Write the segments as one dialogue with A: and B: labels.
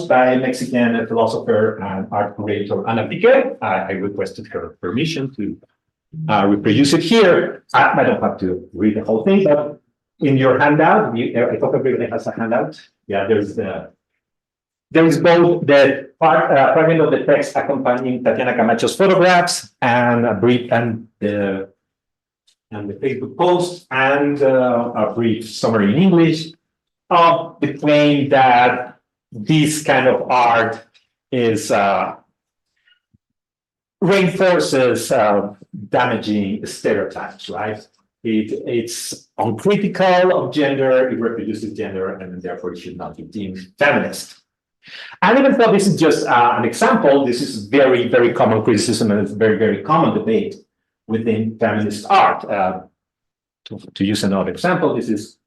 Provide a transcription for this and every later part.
A: by Mexican philosopher and art curator Ana Piqué. I requested her permission to reproduce it here. I don't have to read the whole thing, but in your handout, I thought everybody has a handout. Yeah, there is both the fragment of the text accompanying Tatiana Camacho's photographs and a brief and the Facebook post and a brief summary in English of the claim that this kind of art is reinforces damaging stereotypes, right? It's uncritical of gender, it reproduces gender, and therefore it should not be deemed feminist. And even though this is just an example, this is very, very common criticism and it's very, very common debate within feminist art. To use another example, this is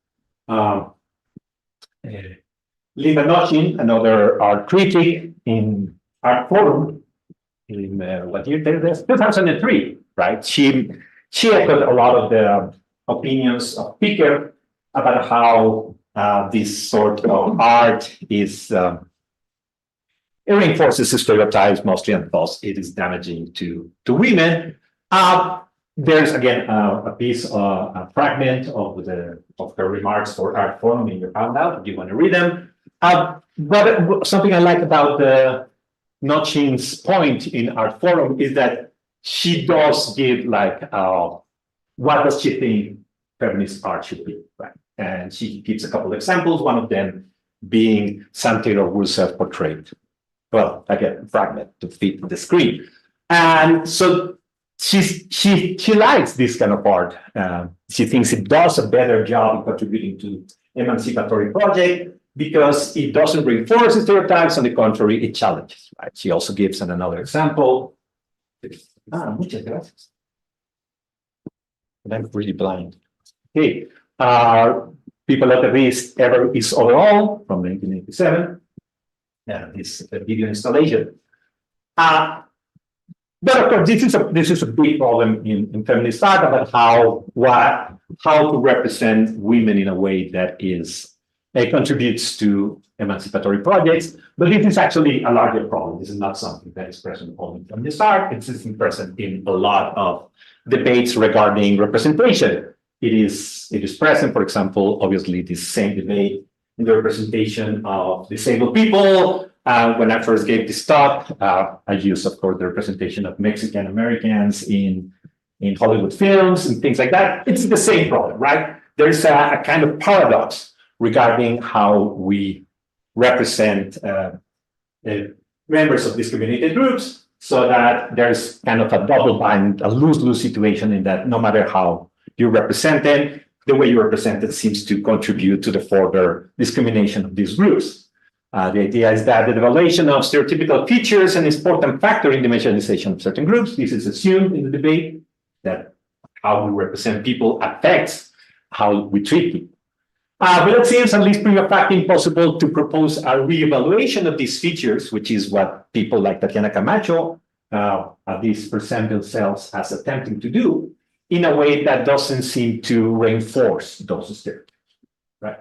A: Linda Nochin, another art critic in Art Forum, in what year? 2003, right? She echoed a lot of the opinions of Piqué about how this sort of art is it reinforces stereotypes mostly, and thus it is damaging to women. There's again a piece, a fragment of her remarks for Art Forum in your handout if you want to read them. But something I like about the Nochin's point in Art Forum is that she does give like what does she think feminist art should be, right? And she gives a couple of examples. One of them being Sam Taylor Wood's self-portrait. Well, again, a fragment to fit the screen, and so she likes this kind of art. She thinks it does a better job in contributing to emancipatory project because it doesn't reinforce stereotypes. On the contrary, it challenges. Right? She also gives another example. Muchas gracias. I'm really blind. Okay, People at the Risk Ever Is Overall from 1987. This video installation. But of course, this is a big problem in feminist art about how to represent women in a way that contributes to emancipatory projects. But this is actually a larger problem. This is not something that is present only in feminist art. It's present in a lot of debates regarding representation. It is present, for example, obviously, this same debate in the representation of disabled people. When I first gave this talk, I used, of course, the representation of Mexican Americans in Hollywood films and things like that. It's the same problem, right? There's a kind of paradox regarding how we represent members of discriminated groups, so that there's kind of a double bind, a lose-lose situation in that no matter how you represent them, the way you represent it seems to contribute to the further discrimination of these groups. The idea is that the devaluation of stereotypical features is an important factor in the marginalization of certain groups. This is assumed in the debate, that how we represent people affects how we treat people. But it seems at least prima facie impossible to propose a reevaluation of these features, which is what people like Tatiana Camacho at least present themselves as attempting to do, in a way that doesn't seem to reinforce those stereotypes, right?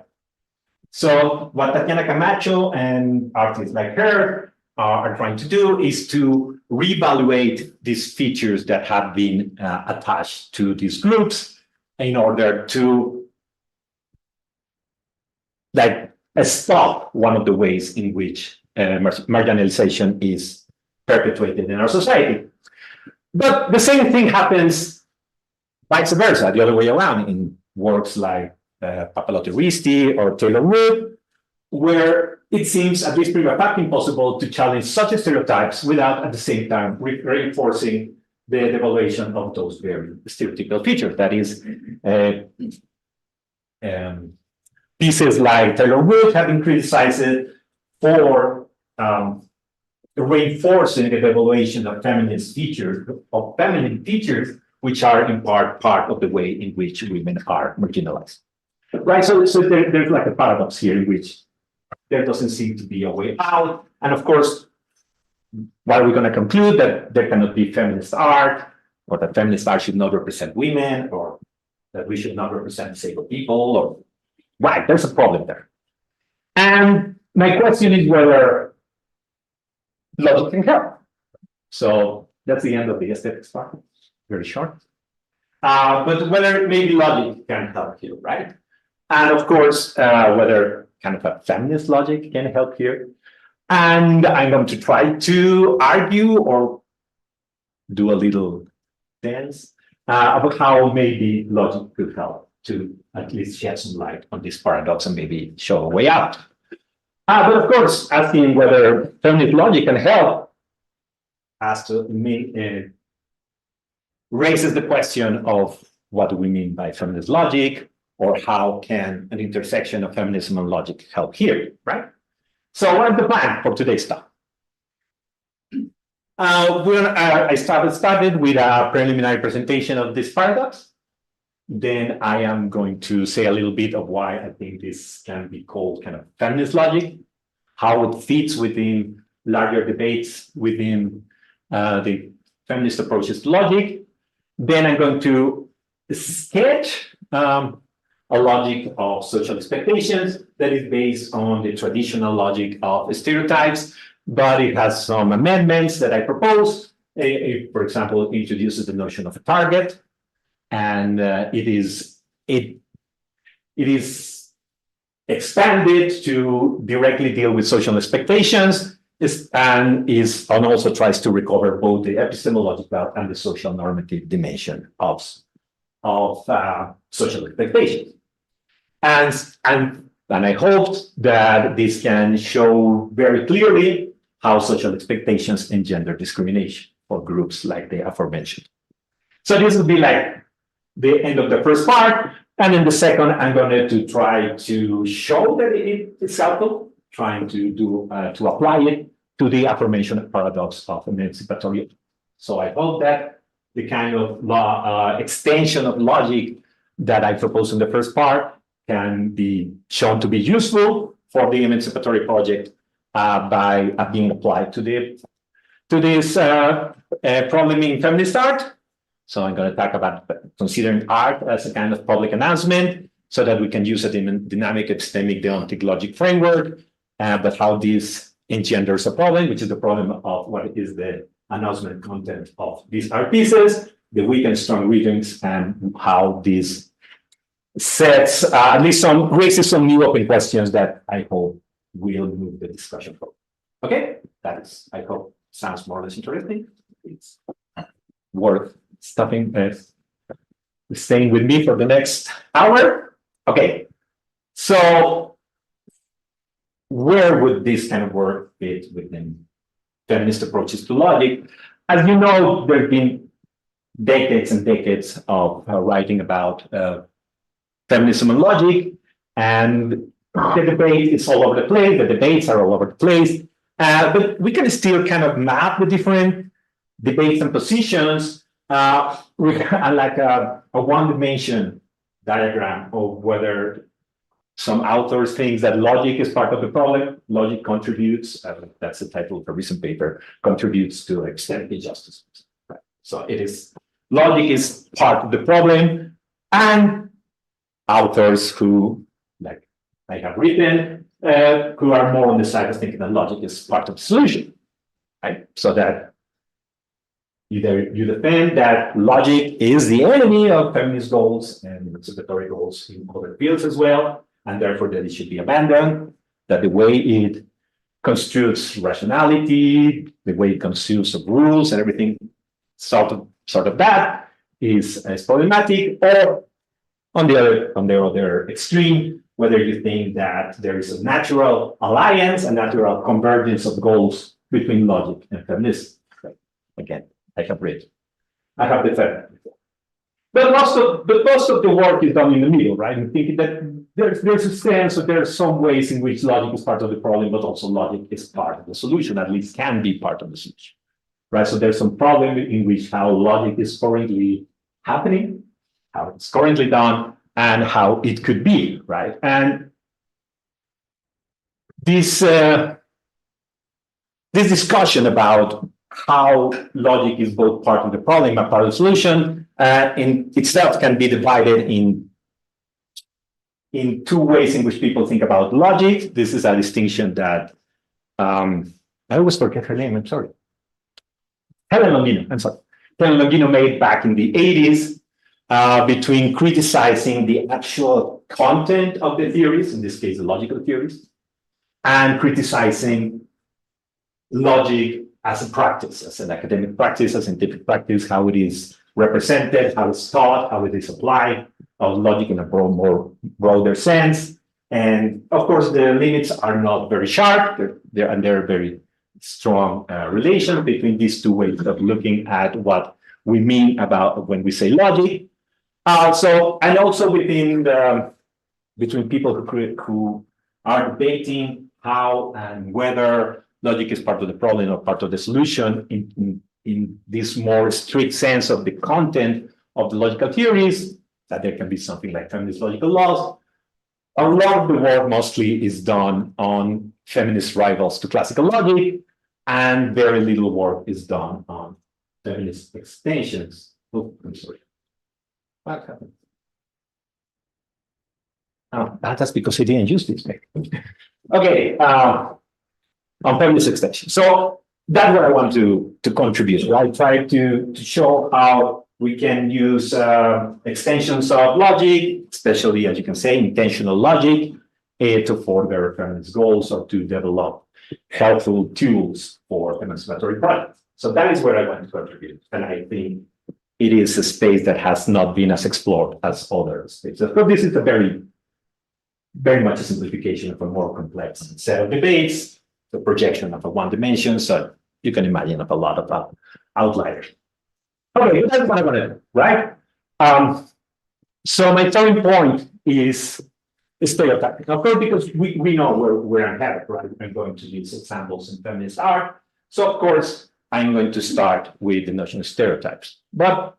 A: So what Tatiana Camacho and artists like her are trying to do is to reevaluate these features that have been attached to these groups in order to stop one of the ways in which marginalization is perpetuated in our society. But the same thing happens vice versa, the other way around, in works like Papalotti Risti or Taylor Wood, where it seems at least prima facie impossible to challenge such stereotypes without at the same time reinforcing the devaluation of those very stereotypical features. That is, pieces like Taylor Wood have been criticized for reinforcing the devaluation of feminine features, which are in part of the way in which women are marginalized. Right, so there's like a paradox here in which there doesn't seem to be a way out. And of course, why are we going to conclude that there cannot be feminist art, or that feminist art should not represent women, or that we should not represent disabled people? Or right, there's a problem there. And my question is whether logic can help. So that's the end of the aesthetics part. Very short. But whether maybe logic can help here, right? And of course, whether kind of a feminist logic can help here. And I'm going to try to argue or do a little dance about how maybe logic could help to at least shed some light on this paradox and maybe show a way out. But of course, asking whether feminist logic can help has to mean, raises the question of what do we mean by feminist logic, or how can an intersection of feminism and logic help here, right? So what's the plan for today's talk? I started with a preliminary presentation of this paradox. Then I am going to say a little bit of why I think this can be called kind of feminist logic, how it fits within larger debates within the feminist approaches to logic. Then I'm going to sketch a logic of social expectations that is based on the traditional logic of stereotypes, but it has some amendments that I propose. For example, it introduces the notion of a target, and it is expanded to directly deal with social expectations, and also tries to recover both the epistemological and the social normative dimension of social expectations. And I hoped that this can show very clearly how social expectations engender discrimination for groups like the aforementioned. So this will be like the end of the first part. And in the second, I'm going to try to show that it's helpful, trying to apply it to the aforementioned paradox of emancipatory. So I hope that the kind of extension of logic that I proposed in the first part can be shown to be useful for the emancipatory project by being applied to this problem in feminist art. So I'm going to talk about considering art as a kind of public announcement so that we can use a dynamic epistemic deontic logic framework, but how this engenders a problem, which is the problem of what is the announcement content of these art pieces, the weak and strong readings, and how this sets at least raises some new open questions that I hope will move the discussion forward. Okay, that is, I hope, sounds more or less interesting. It's worth staying with me for the next hour. Okay, so where would this kind of work fit within feminist approaches to logic? As you know, there have been decades and decades of writing about feminism and logic, and the debate is all over the place. The debates are all over the place, but we can still kind of map the different debates and positions like a one-dimension diagram of whether some authors think that logic is part of the problem. Logic contributes, that's the title of a recent paper, contributes to extended justice. Right. So logic is part of the problem, and authors who, like I have written, who are more on the side of thinking that logic is part of the solution, right? So that either you defend that logic is the enemy of feminist goals and emancipatory goals in other fields as well, and therefore that it should be abandoned, that the way it construes rationality, the way it construes of rules and everything, sort of that is problematic, or on the other extreme, whether you think that there is a natural alliance, a natural convergence of goals between logic and feminism. Right. Again, I have defended it before. But most of the work is done in the middle, right? And thinking that there's a sense that there are some ways in which logic is part of the problem, but also logic is part of the solution, at least can be part of the solution. Right? So there's some problem in which how logic is currently happening, how it's currently done, and how it could be, right? And this discussion about how logic is both part of the problem and part of the solution in itself can be divided in two ways in which people think about logic. This is a distinction that I always forget her name, I'm sorry. Helen Longino, I'm sorry. Helen Longino made back in the 80s between criticizing the actual content of the theories, in this case, the logical theories, and criticizing logic as a practice, as an academic practice, a scientific practice, how it is represented, how it's taught, how it is applied, of logic in a more broader sense. And of course, the limits are not very sharp. There are very strong relation between these two ways of looking at what we mean about when we say logic. And also between people who are debating how and whether logic is part of the problem or part of the solution in this more strict sense of the content of the logical theories, that there can be something like feminist logical laws. A lot of the work mostly is done on feminist rivals to classical logic, and very little work is done on feminist extensions. Oh, I'm sorry. What happened? Oh, that's because I didn't use this. Okay, on feminist extensions. So that's what I want to contribute. I try to show how we can use extensions of logic, especially, as you can say, intentional logic, to further feminist goals or to develop helpful tools for emancipatory projects. So that is where I want to contribute. And I think it is a space that has not been as explored as other spaces. But this is a very much a simplification of a more complex set of debates, the projection of a one dimension. So you can imagine of a lot of outliers. Okay, that's what I want to do, right? So my starting point is stereotyping. Of course, because we know where I'm headed, right? I'm going to use examples in feminist art. So of course, I'm going to start with the notion of stereotypes. But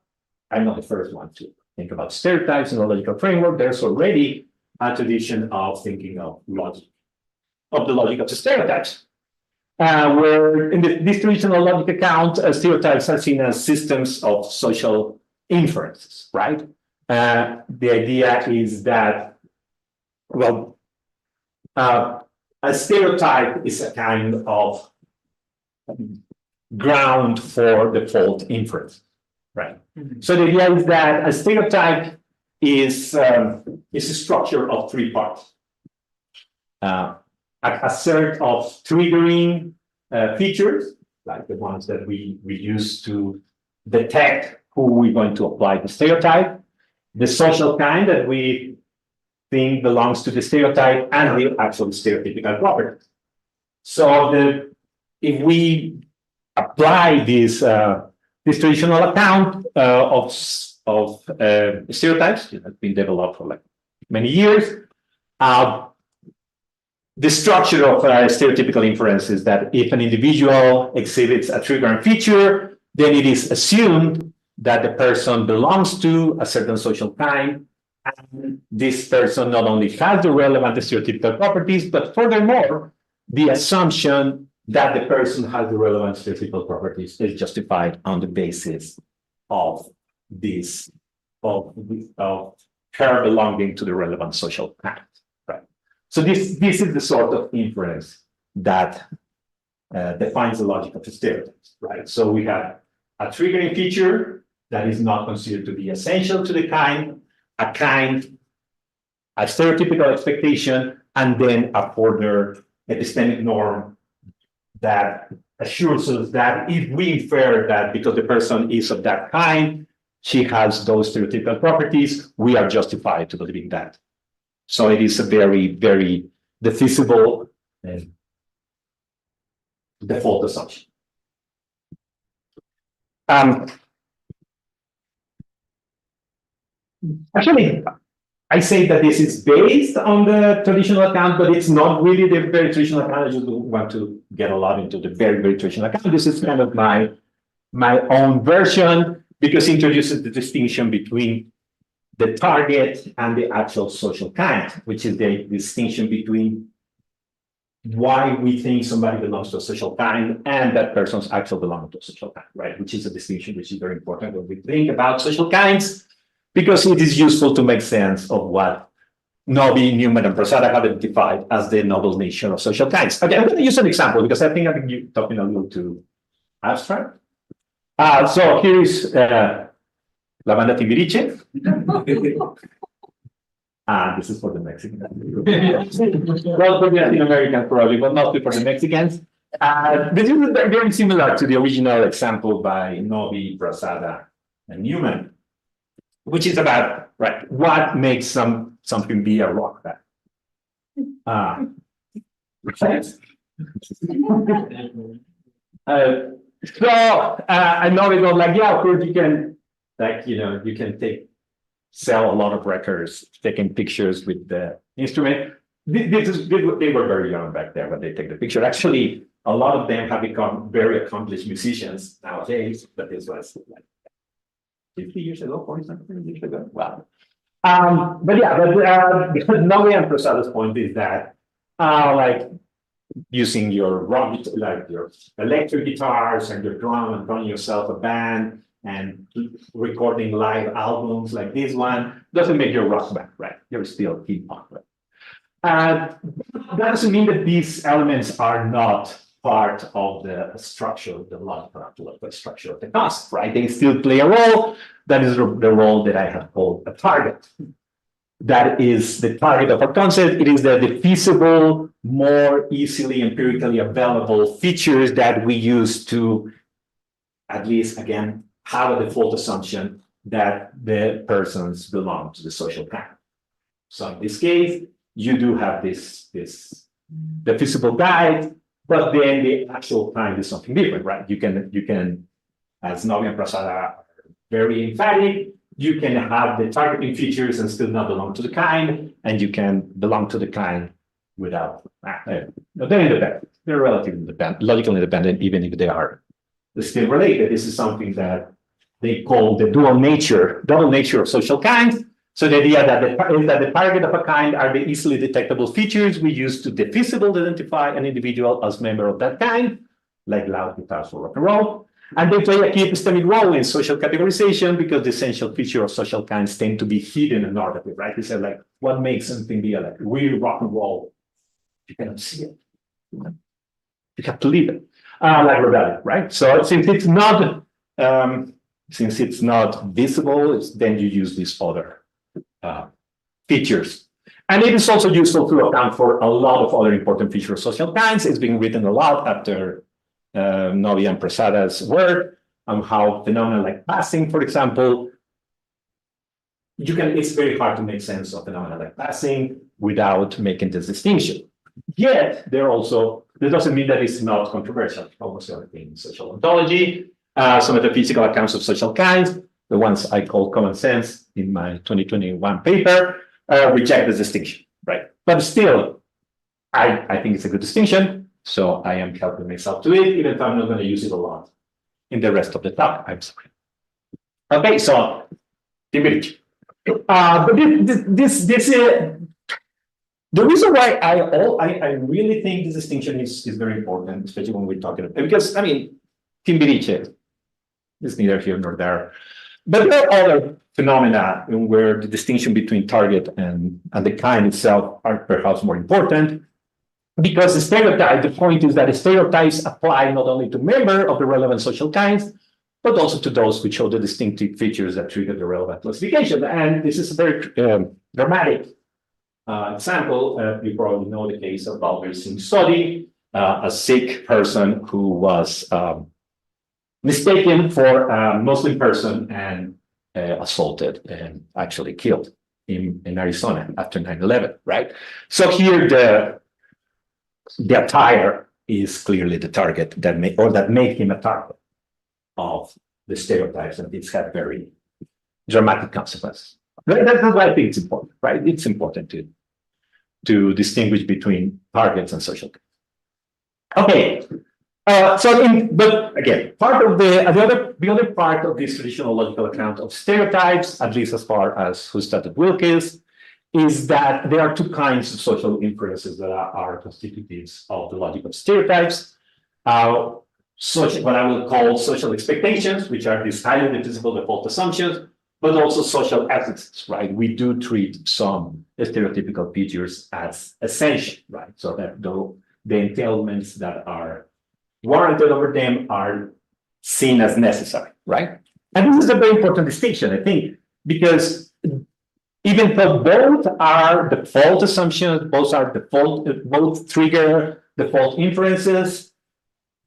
A: I'm not the first one to think about stereotypes in a logical framework. There's already a tradition of thinking of logic, of the logic of the stereotypes. Where in this traditional logic account, stereotypes are seen as systems of social inferences, right? The idea is that, well, a stereotype is a kind of ground for default inference, right? Mm-hmm. So the idea is that a stereotype is a structure of three parts. A set of triggering features, like the ones that we use to detect who we're going to apply the stereotype, the social kind that we think belongs to the stereotype, and the actual stereotypical properties. So if we apply this traditional account of stereotypes, it has been developed for like many years. The structure of stereotypical inference is that if an individual exhibits a triggering feature, then it is assumed that the person belongs to a certain social kind, and this person not only has the relevant stereotypical properties, but furthermore, the assumption that the person has the relevant stereotypical properties is justified on the basis of this, of her belonging to the relevant social kind. So this is the sort of inference that defines the logic of the stereotypes, right? So we have a triggering feature that is not considered to be essential to the kind, a stereotypical expectation, and then a further epistemic norm that assures us that if we infer that because the person is of that kind, she has those stereotypical properties, we are justified to believing that. So it is a very defeasible default assumption. Actually, I say that this is based on the traditional account, but it's not really the very traditional account. I just don't want to get a lot into the very traditional account. This is kind of my own version, because it introduces the distinction between the target and the actual social kind, which is the distinction between why we think somebody belongs to a social kind and that person's actual belonging to a social kind, right? Which is a distinction which is very important when we think about social kinds, because it is useful to make sense of what Novi, Newman, and Prasada have identified as the noble nature of social kinds. Okay, I'm going to use an example because I think I'm talking a little too abstract. So here is La Banda Timbiriche. This is for the Mexicans. Well, for the Latin Americans probably, but mostly for the Mexicans. This is very similar to the original example by Novi, Prasada, and Newman, which is about what makes something be a rock band. I know they go like, yeah, of course you can, you can sell a lot of records, taking pictures with the instrument. They were very young back then when they take the picture. Actually, a lot of them have become very accomplished musicians nowadays, but this was like 50 years ago, 40-something years ago. Wow. But Novi and Prasada's point is that like using your your electric guitars and your drum and running yourself a band and recording live albums like this one doesn't make you a rock band, right? You're still hip hop, right? That doesn't mean that these elements are not part of the structure, the logical structure of the concept, right? They still play a role. That is the role that I have called a target. That is the target of our concept. It is the feasible, more easily empirically available features that we use to, at least again, have a default assumption that the persons belong to the social kind. So in this case, you do have the feasible guide, but then the actual kind is something different, right? You can, as Novi and Prasada are very emphatic, you can have the targeting features and still not belong to the kind, and you can belong to the kind without. They're independent. They're relatively independent, logically independent, even if they are still related. This is something that they call the double nature of social kinds. So the idea that the target of a kind are the easily detectable features we use to defeasibly identify an individual as member of that kind, like loud guitars or rock and roll. And they play a key epistemic role in social categorization because the essential feature of social kinds tend to be hidden and normative, right? They say like, what makes something be like real rock and roll? You cannot see it. You have to live it. Like rebellion, right? So since it's not visible, then you use these other features. And it is also useful to account for a lot of other important features of social kinds. It's been written a lot after Novi and Prasada's work on how phenomena like passing, for example, it's very hard to make sense of phenomena like passing without making this distinction. Yet, that doesn't mean that it's not controversial. Almost everything in social ontology, some metaphysical accounts of social kinds, the ones I call common sense in my 2021 paper, reject this distinction, right? But still, I think it's a good distinction. So I am helping myself to it, even if I'm not going to use it a lot in the rest of the talk. I'm sorry. Okay, so Timbiriche. But the reason why I really think this distinction is very important, especially when we're talking about, because I mean, Timbiriche is neither here nor there. But there are other phenomena where the distinction between target and the kind itself are perhaps more important. Because the point is that the stereotypes apply not only to members of the relevant social kinds, but also to those who show the distinctive features that trigger the relevant classification. And this is a very dramatic example. You probably know the case of Balbir Singh Sodhi, a Sikh person who was mistaken for a Muslim person and assaulted and actually killed in Arizona after 9/11, right? So here the attire is clearly the target that made him a target of the stereotypes, and it's had very dramatic consequences. That's why I think it's important, right? It's important to distinguish between targets and social. Okay, but again, part of the other part of this traditional logical account of stereotypes, at least as far as who started Wilkes, is that there are two kinds of social inferences that are constitutives of the logic of stereotypes. What I will call social expectations, which are these highly divisible default assumptions, but also social essences, right? We do treat some stereotypical features as essential, right? So that the entailments that are warranted over them are seen as necessary, right? And this is a very important distinction, I think, because even though both are default assumptions, both trigger default inferences,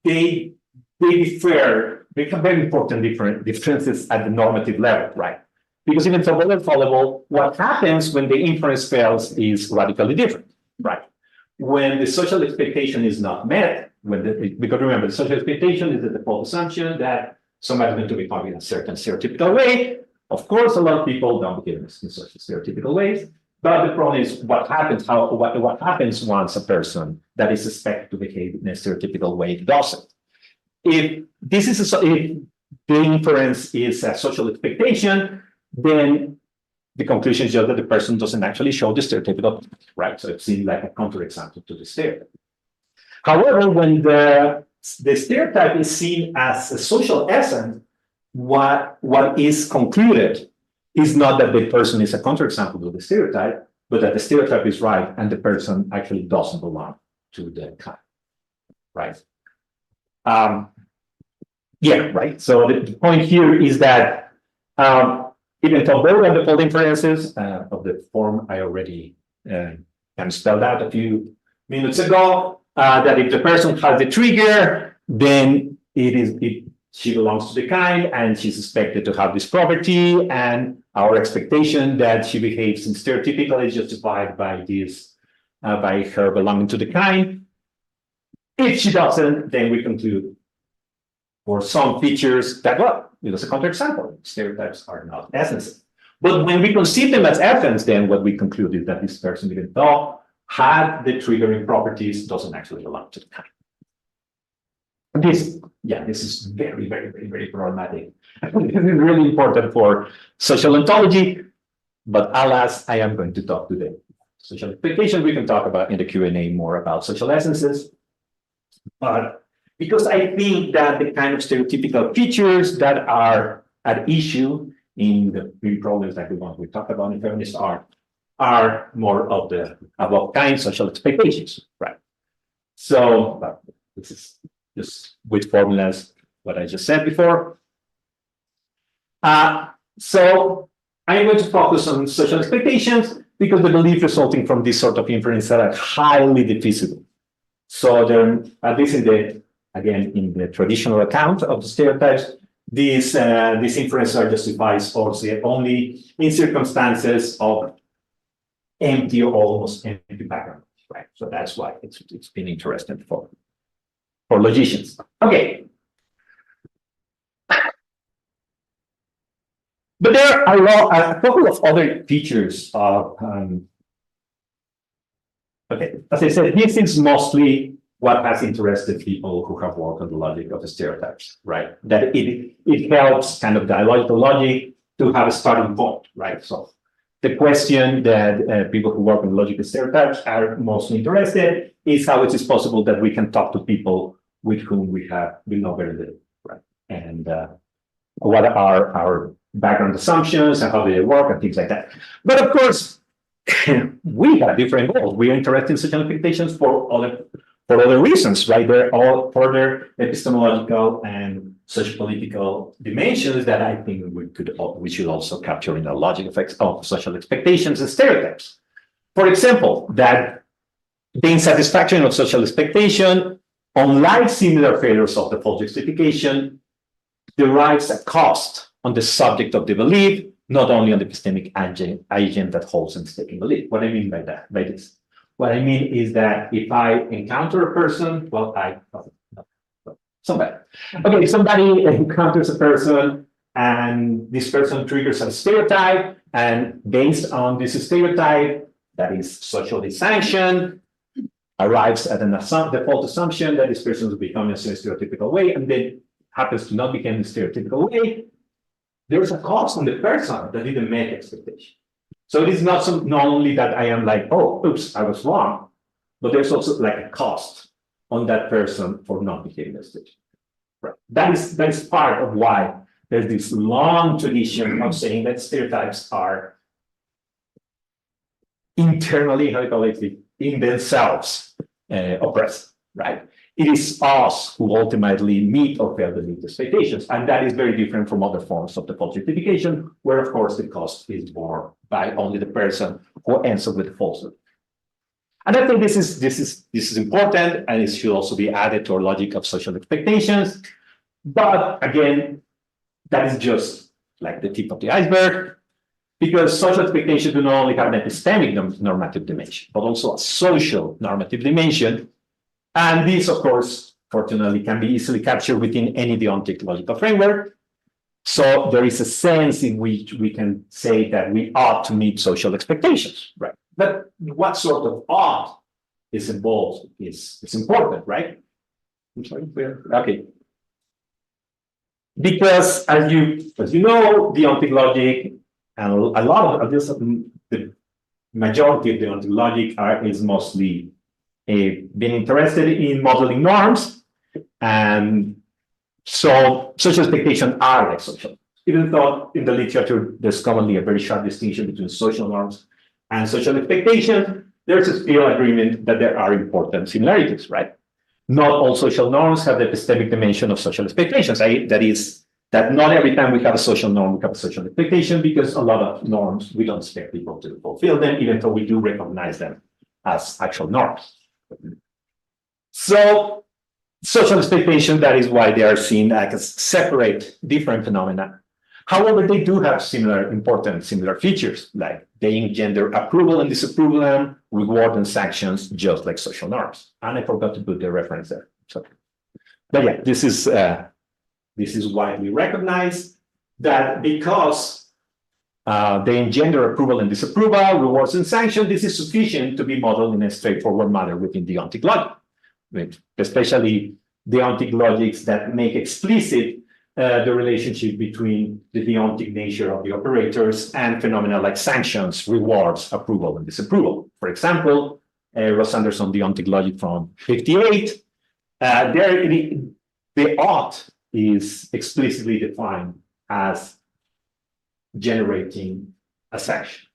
A: they differ. They have very important differences at the normative level, right? Because even though both are fallible, what happens when the inference fails is radically different, right? When the social expectation is not met, because remember, the social expectation is the default assumption that somebody is going to behave in a certain stereotypical way. Of course, a lot of people don't behave in such stereotypical ways, but the problem is what happens once a person that is suspected to behave in a stereotypical way doesn't. If the inference is a social expectation, then the conclusion is just that the person doesn't actually show the stereotypical, right? So it seems like a counterexample to the stereotype. However, when the stereotype is seen as a social essence, what is concluded is not that the person is a counterexample to the stereotype, but that the stereotype is right and the person actually doesn't belong to the kind, right? Yeah, right. So the point here is that even though both are default inferences of the form I already kind of spelled out a few minutes ago, that if the person has the trigger, then she belongs to the kind and she's expected to have this property, and our expectation that she behaves in stereotypical is justified by this, by her belonging to the kind. If she doesn't, then we conclude for some features that, well, it's a counterexample. Stereotypes are not essences. But when we conceive them as essence, then what we conclude is that this person, even though had the triggering properties, doesn't actually belong to the kind. This is very, very, very, very problematic. This is really important for social ontology, but alas, I am going to talk today. Social expectations, we can talk about in the Q&A more about social essences. But because I think that the kind of stereotypical features that are at issue in the three problems like the ones we talked about in feminist art are more of the above kind social expectations, right? So this is just with formulas, what I just said before. So I'm going to focus on social expectations because the belief resulting from this sort of inference are highly defeasible. So there, at least in the traditional account of the stereotypes, these inferences are justified only in circumstances of empty or almost empty background, right? So that's why it's been interesting for logicians. Okay. But there are a couple of other features of, okay, as I said, this is mostly what has interested people who have worked on the logic of the stereotypes, right? That it helps kind of dialogical logic to have a starting point, right? So the question that people who work on the logic of stereotypes are mostly interested is how it is possible that we can talk to people with whom we know very little, right? And what are our background assumptions and how they work and things like that. But of course, we have different goals. We are interested in social expectations for other reasons, right? There are all further epistemological and socio-political dimensions that I think we should also capture in the logic effects of social expectations and stereotypes. For example, that the insatisfaction of social expectation, unlike similar failures of default justification, derives a cost on the subject of the belief, not only on the epistemic agent that holds and mistaken belief. What I mean by this? What I mean is that if I encounter a person, somebody encounters a person and this person triggers a stereotype, and based on this stereotype that is socially sanctioned, arrives at an default assumption that this person will become in a stereotypical way, and then happens to not become in a stereotypical way, there's a cost on the person that didn't make expectation. So it is not only that I am like, oh, oops, I was wrong, but there's also like a cost on that person for not behaving as such. Right. That is part of why there's this long tradition of saying that stereotypes are internally, how do you call it, in themselves oppressed, right? It is us who ultimately meet or fail to meet expectations. And that is very different from other forms of the false justification, where, of course, the cost is borne by only the person who ends up with the falsehood. And I think this is important, and it should also be added to our logic of social expectations. But again, that is just like the tip of the iceberg, because social expectations do not only have an epistemic normative dimension, but also a social normative dimension. And this, of course, fortunately, can be easily captured within any deontic logical framework. So there is a sense in which we can say that we ought to meet social expectations, right? But what sort of ought is involved is important, right? I'm sorry, okay. Because as you know, deontic logic and a lot of this, the majority of deontic logic is mostly being interested in modeling norms, and so social expectations are like social. Even though in the literature there's commonly a very sharp distinction between social norms and social expectations, there's a still agreement that there are important similarities, right? Not all social norms have the epistemic dimension of social expectations. That is, that not every time we have a social norm, we have a social expectation, because a lot of norms, we don't expect people to fulfill them, even though we do recognize them as actual norms. So social expectation, that is why they are seen as separate, different phenomena. However, they do have similar features, like they engender approval and disapproval, and reward and sanctions, just like social norms. And I forgot to put the reference there. So, but yeah, this is widely recognized, that because they engender approval and disapproval, rewards and sanctions, this is sufficient to be modeled in a straightforward manner within deontic logic, especially deontic logics that make explicit the relationship between the deontic nature of the operators and phenomena like sanctions, rewards, approval, and disapproval. For example, Ross Anderson deontic logic from 58, the ought is explicitly defined as generating a sanction,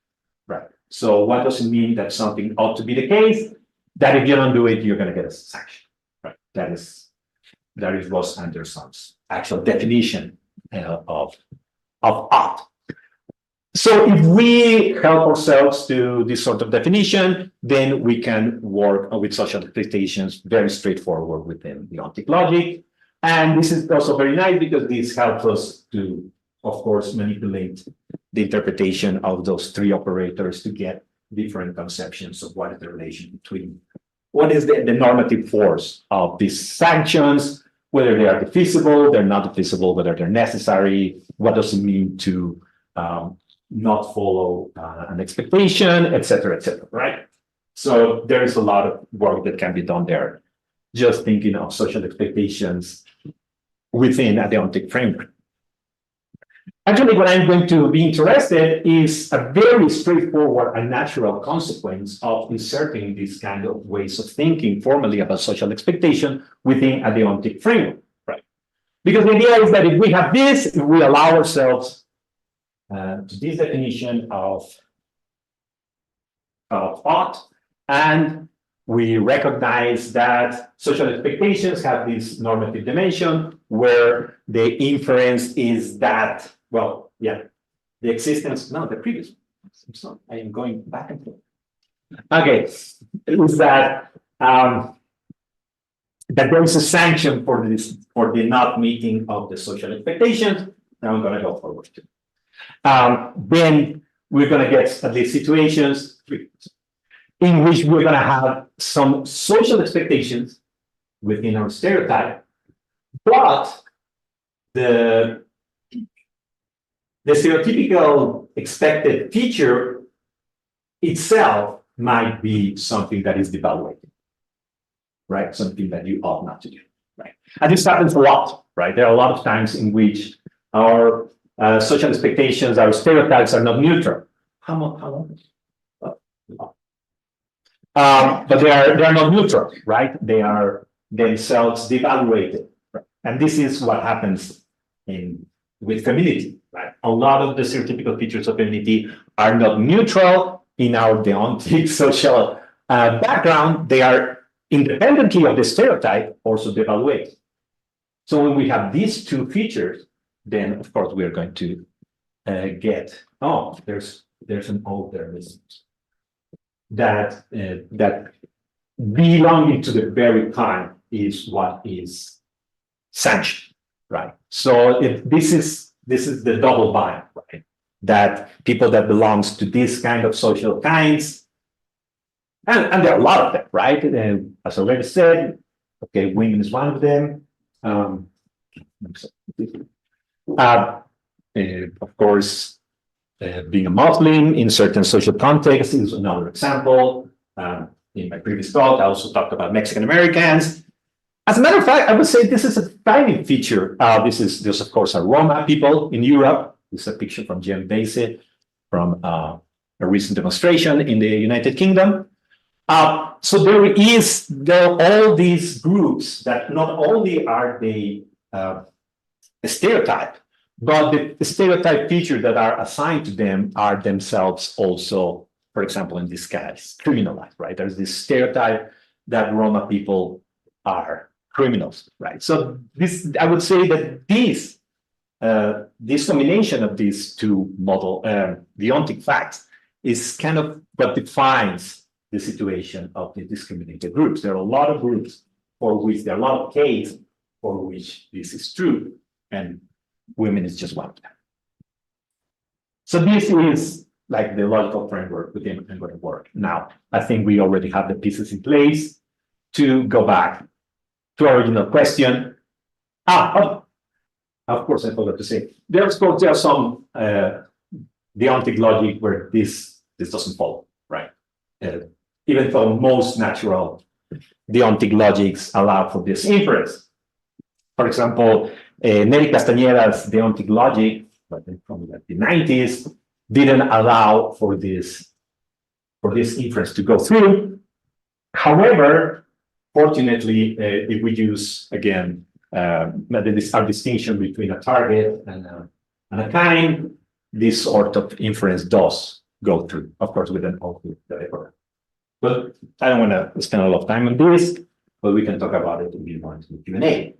A: right? So what does it mean that something ought to be the case? That if you don't do it, you're going to get a sanction, right? That is Ross Anderson's actual definition of ought. So if we help ourselves to this sort of definition, then we can work with social expectations very straightforward within deontic logic. And this is also very nice because this helps us to, of course, manipulate the interpretation of those three operators to get different conceptions of what is the relation between, what is the normative force of these sanctions, whether they are defeasible, they're not defeasible, whether they're necessary, what does it mean to not follow an expectation, et cetera, right? So there is a lot of work that can be done there, just thinking of social expectations within a deontic framework. Actually, what I'm going to be interested is a very straightforward and natural consequence of inserting this kind of ways of thinking formally about social expectation within a deontic framework, right? Because the idea is that if we have this, if we allow ourselves to this definition of ought, and we recognize that social expectations have this normative dimension where the inference is that, well, yeah, the existence, no, the previous one. So I am going back and forth. Okay, is that that there is a sanction for this, for the not meeting of the social expectations. Now I'm going to go forward too. Then we're going to get at least situations in which we're going to have some social expectations within our stereotype, but the stereotypical expected feature itself might be something that is devaluated, right? Something that you ought not to do, right? And this happens a lot, right? There are a lot of times in which our social expectations, our stereotypes are not neutral. How long? But they are not neutral, right? They are themselves devaluated, right? And this is what happens in with femininity, right? A lot of the stereotypical features of femininity are not neutral in our deontic social background. They are independently of the stereotype also devaluated. So when we have these two features, then of course we are going to get, oh, there's an O there, that that belonging to the very kind is what is sanctioned, right? So this is the double bind, right? That people that belongs to this kind of social kinds, and there are a lot of them, right? And as I already said, okay, women is one of them. Of course, being a Muslim in certain social contexts is another example. In my previous talk, I also talked about Mexican Americans. As a matter of fact, I would say this is a defining feature. This of course, are Roma people in Europe. This is a picture from Jem Base from a recent demonstration in the United Kingdom. So there are all these groups that not only are they a stereotype, but the stereotype features that are assigned to them are themselves also, for example, in this case, criminalized, right? There's this stereotype that Roma people are criminals, right? So I would say that this combination of these two deontic facts is kind of what defines the situation of the discriminated groups. There are a lot of groups for which there are a lot of cases for which this is true, and women is just one of them. So this is like the logical framework within I'm going to work. Now, I think we already have the pieces in place to go back to our original question. Of course, I forgot to say, there are some deontic logic where this doesn't follow, right? Even though most natural deontic logics allow for this inference. For example, Neri Castañeda's deontic logic from the 90s didn't allow for this inference to go through. However, fortunately, if we use again our distinction between a target and a kind, this sort of inference does go through, of course, with an output delivery. But I don't want to spend a lot of time on this, but we can talk about it if you want in the Q&A.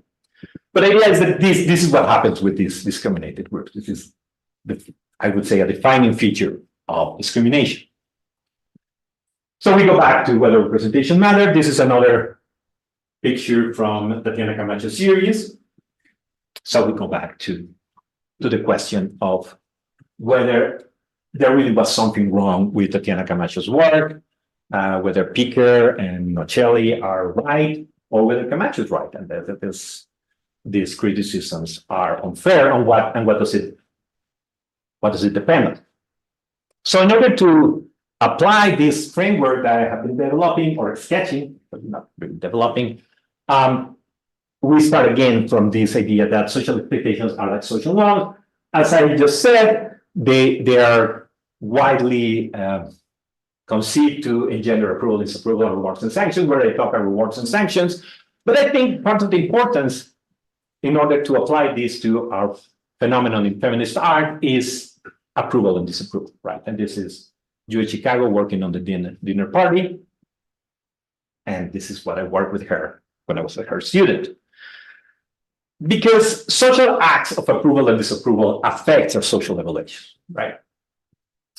A: But the idea is that this is what happens with these discriminated groups. This is, I would say, a defining feature of discrimination. So we go back to whether representation matters. This is another picture from Tatiana Camacho's series. So we go back to the question of whether there really was something wrong with Tatiana Camacho's work, whether Picker and Nocelli are right, or whether Camacho is right, and that these criticisms are unfair, and what does it depend on? So in order to apply this framework that I have been developing or sketching, but not really developing, we start again from this idea that social expectations are like social norms. As I just said, they are widely conceived to engender approval, disapproval, rewards and sanctions, where they talk about rewards and sanctions. But I think part of the importance in order to apply this to our phenomenon in feminist art is approval and disapproval, right? And this is Joy Chicago working on the dinner party. And this is what I worked with her when I was her student. Because social acts of approval and disapproval affect our social evaluation, right?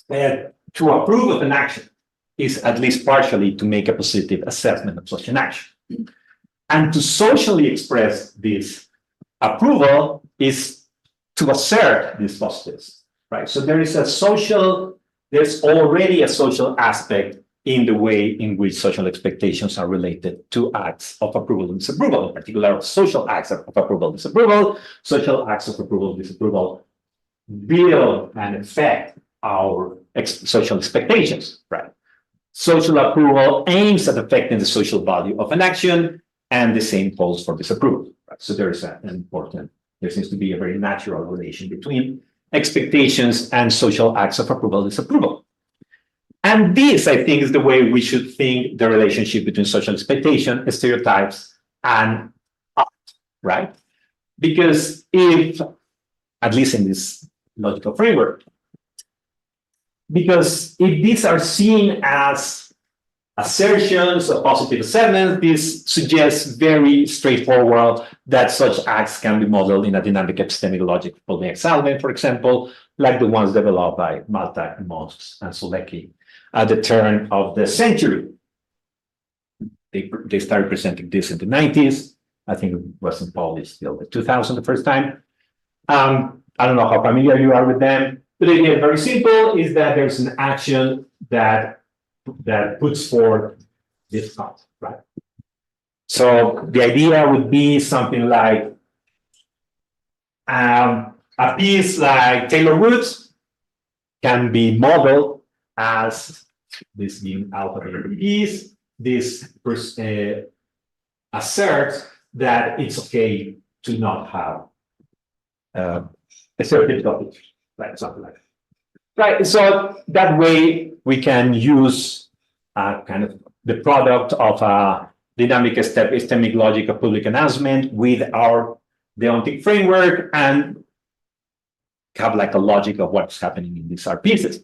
A: And to approve of an action is at least partially to make a positive assessment of such an action. And to socially express this approval is to assert these positives, right? So there's already a social aspect in the way in which social expectations are related to acts of approval and disapproval, in particular social acts of approval and disapproval. Social acts of approval and disapproval build and affect our social expectations, right? Social approval aims at affecting the social value of an action, and the same holds for disapproval, right? So there is there seems to be a very natural relation between expectations and social acts of approval and disapproval. And this, I think, is the way we should think the relationship between social expectation, stereotypes, and art, right? Because if at least in this logical framework. Because if these are seen as assertions or positive assessments, this suggests very straightforward that such acts can be modeled in a dynamic epistemic logic for the examen, for example, like the ones developed by Malta, Mons, and Solecki at the turn of the century. They started presenting this in the 90s. I think it wasn't published till the 2000 the first time. I don't know how familiar you are with them, but the idea is very simple, is that there's an action that puts forth this concept, right? So the idea would be something like a piece like Taylor Woods can be modeled as this being alpha piece. This asserts that it's okay to not have a certain topic, right? Something like that. Right. So that way we can use kind of the product of a dynamic epistemic logic of public announcement with our deontic framework and have like a logic of what's happening in these art pieces.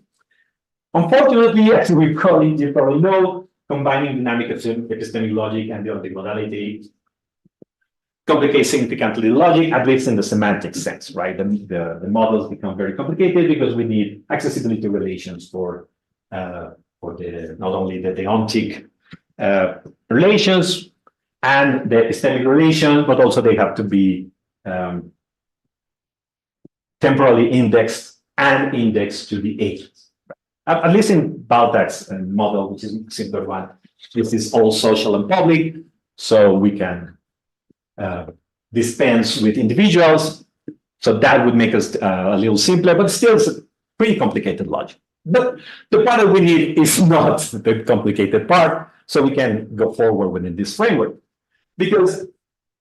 A: Unfortunately, as you probably know, combining dynamic epistemic logic and deontic modality complicates significantly the logic, at least in the semantic sense, right? The models become very complicated because we need accessibility relations for not only the deontic relations and the epistemic relation, but also they have to be temporally indexed and indexed to the agents. At least in Balzac's model, which is a simpler one, this is all social and public, so we can dispense with individuals. So that would make us a little simpler, but still it's a pretty complicated logic. But the part that we need is not the complicated part, so we can go forward within this framework. Because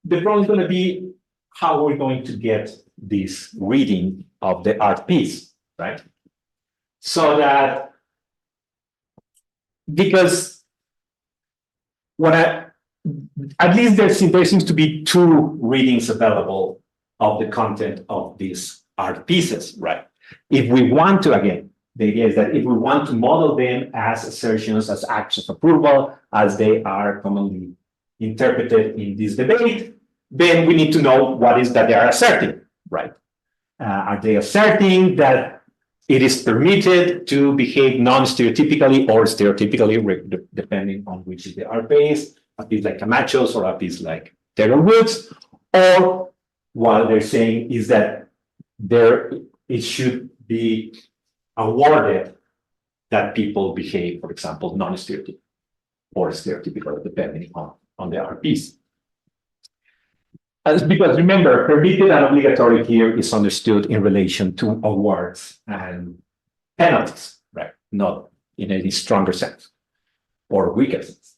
A: the problem is going to be how we're going to get this reading of the art piece, right? So that, because at least there seems to be two readings available of the content of these art pieces, right? If we want to, again, the idea is that if we want to model them as assertions, as acts of approval, as they are commonly interpreted in this debate, then we need to know what is that they are asserting, right? Are they asserting that it is permitted to behave non-stereotypically or stereotypically, depending on which is the art piece, a piece like Camacho's or a piece like Taylor Woods, or what they're saying is that it should be awarded that people behave, for example, non-stereotypical or stereotypical, depending on the art piece. Because remember, permitted and obligatory here is understood in relation to awards and penalties, right? Not in any stronger sense or weaker sense.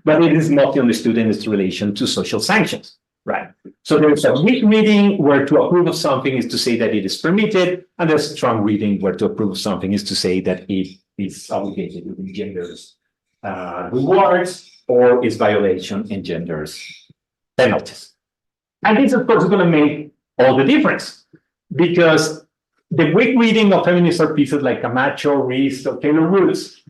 A: But it is not understood in its relation to social sanctions, right? So there's a weak reading where to approve of something is to say that it is permitted, and there's a strong reading where to approve of something is to say that it is obligated, it engenders rewards, or its violation engenders penalties. And this, of course, is going to make all the difference, because the weak reading of feminist art pieces like Camacho, Reese, or Taylor Woods,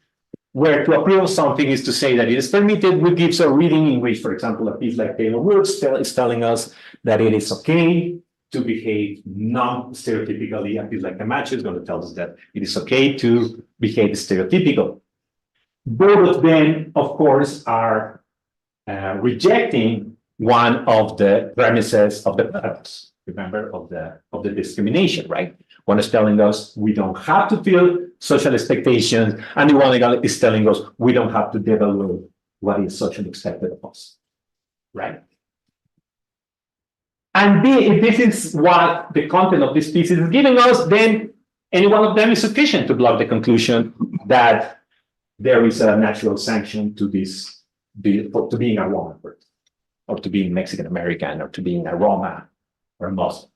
A: where to approve of something is to say that it is permitted, we give a reading in which, for example, a piece like Taylor Woods is telling us that it is okay to behave non-stereotypically. A piece like Camacho is going to tell us that it is okay to behave stereotypical. Both of them, of course, are rejecting one of the premises of the purpose, remember, of the discrimination, right? One is telling us we don't have to feel social expectations, and the one is telling us we don't have to develop what is socially expected of us, right? And if this is what the content of this piece is giving us, then any one of them is sufficient to block the conclusion that there is a natural sanction to this, to being a woman, or to being Mexican American, or to being a Roma or a Muslim.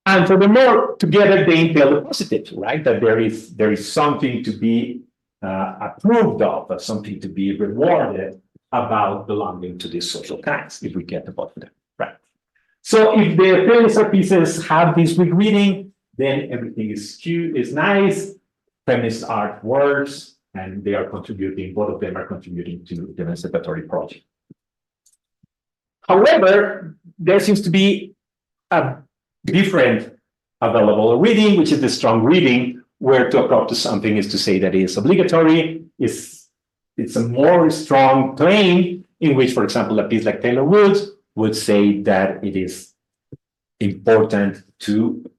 A: And furthermore, together they entail the positive, right? That there is something to be approved of, something to be rewarded about belonging to these social kinds, if we get the both of them, right? So if the feminist pieces have this weak reading, then everything is cute, is nice, feminist art works, and they are contributing, both of them are contributing to the emancipatory project. However, there seems to be a different available reading, which is the strong reading, where to approach to something is to say that it is obligatory, it's a more strong claim in which, for example, a piece like Taylor Woods would say that it is important to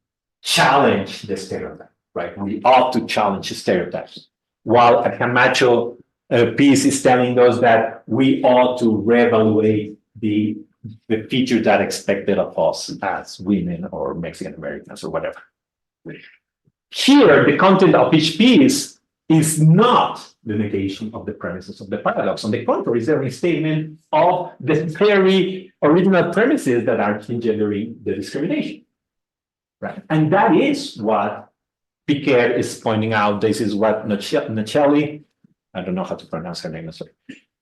A: challenge the stereotype, right? We ought to challenge stereotypes. While a Camacho piece is telling us that we ought to reevaluate the features that are expected of us as women or Mexican Americans or whatever. Here, the content of each piece is not the negation of the premises of the paradox. On the contrary, it's a restatement of the very original premises that are engendering the discrimination, right? And that is what Piquet is pointing out. This is what Nacelli, I don't know how to pronounce her name, sorry,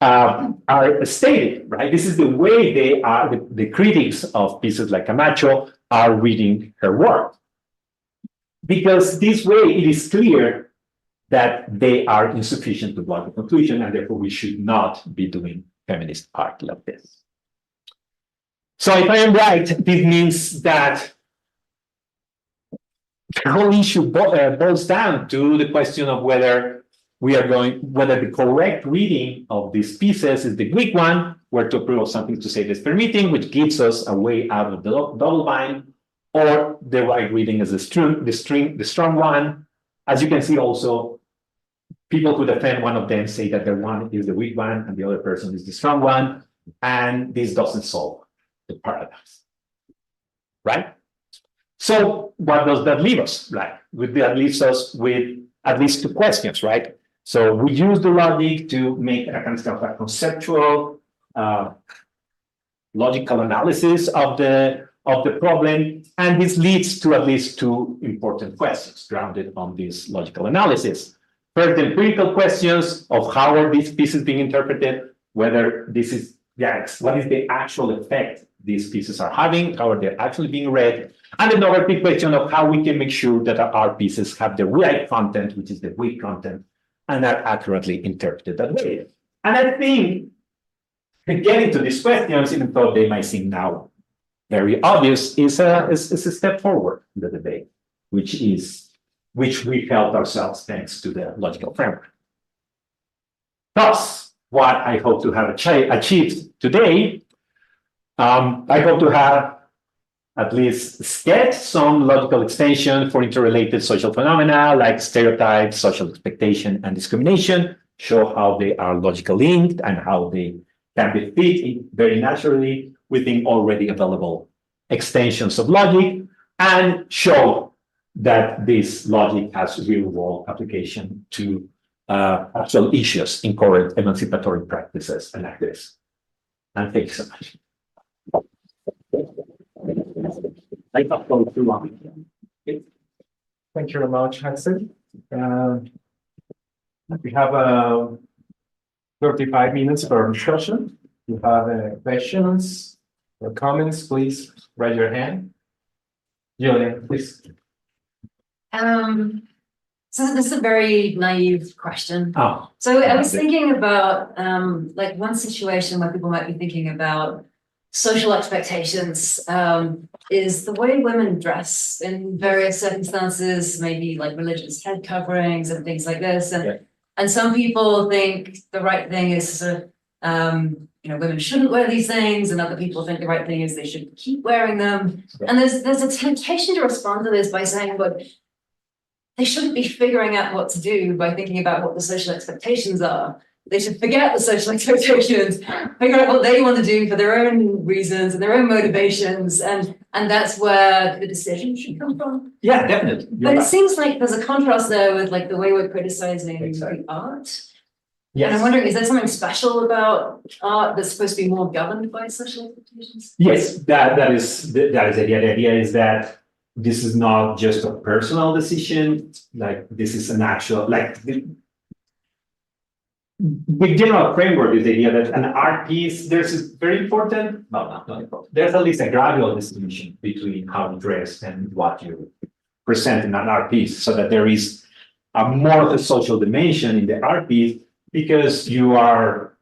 A: are stated, right? This is the way they are, the critics of pieces like Camacho are reading her work. Because this way it is clear that they are insufficient to block the conclusion, and therefore we should not be doing feminist art like this. So if I am right, this means that the whole issue boils down to the question of whether the correct reading of these pieces is the Greek one, where to approve of something to say that's permitting, which gives us a way out of the double bind, or the right reading is the strong one. As you can see also, people who defend one of them say that the one is the weak one and the other person is the strong one, and this doesn't solve the paradox, right? So what does that leave us, right? That leaves us with at least two questions, right? So we use the logic to make a kind of a conceptual, logical analysis of the problem, and this leads to at least two important questions grounded on this logical analysis. First, the empirical questions of how are these pieces being interpreted, whether this is, what is the actual effect these pieces are having, how are they actually being read, and another big question of how we can make sure that our pieces have the right content, which is the weak content, and are accurately interpreted that way. And I think getting to these questions, even though they might seem now very obvious, is a step forward in the debate, which we felt ourselves thanks to the logical framework. Thus, what I hope to have achieved today, I hope to have at least sketched some logical extension for interrelated social phenomena like stereotypes, social expectation, and discrimination, show how they are logically linked and how they can be fit very naturally within already available extensions of logic, and show that this logic has real-world application to actual issues in current emancipatory practices and activities. And thank you so much. I thought going too long.
B: Thank you very much, Axel. We have 35 minutes for discussion. If you have questions or comments, please raise your hand. Julian, please.
C: So this is a very naive question.
A: Oh,
C: so I was thinking about like one situation where people might be thinking about social expectations is the way women dress in various circumstances, maybe like religious head coverings and things like this. And some people think the right thing is sort of, women shouldn't wear these things, and other people think the right thing is they should keep wearing them. And there's a temptation to respond to this by saying, but they shouldn't be figuring out what to do by thinking about what the social expectations are. They should forget the social expectations, figure out what they want to do for their own reasons and their own motivations, and that's where the decision should come from.
A: yeah, definitely.
C: But it seems like there's a contrast there with like the way we're criticizing the art.
A: Yes.
C: And I'm wondering, is there something special about art that's supposed to be more governed by social expectations?
A: Yes, that is the idea. The idea is that this is not just a personal decision, like this is an actual, like the general framework is the idea that an art piece, there's a very important, well, not important, there's at least a gradual distinction between how you dress and what you present in an art piece, so that there is a more of a social dimension in the art piece, because you are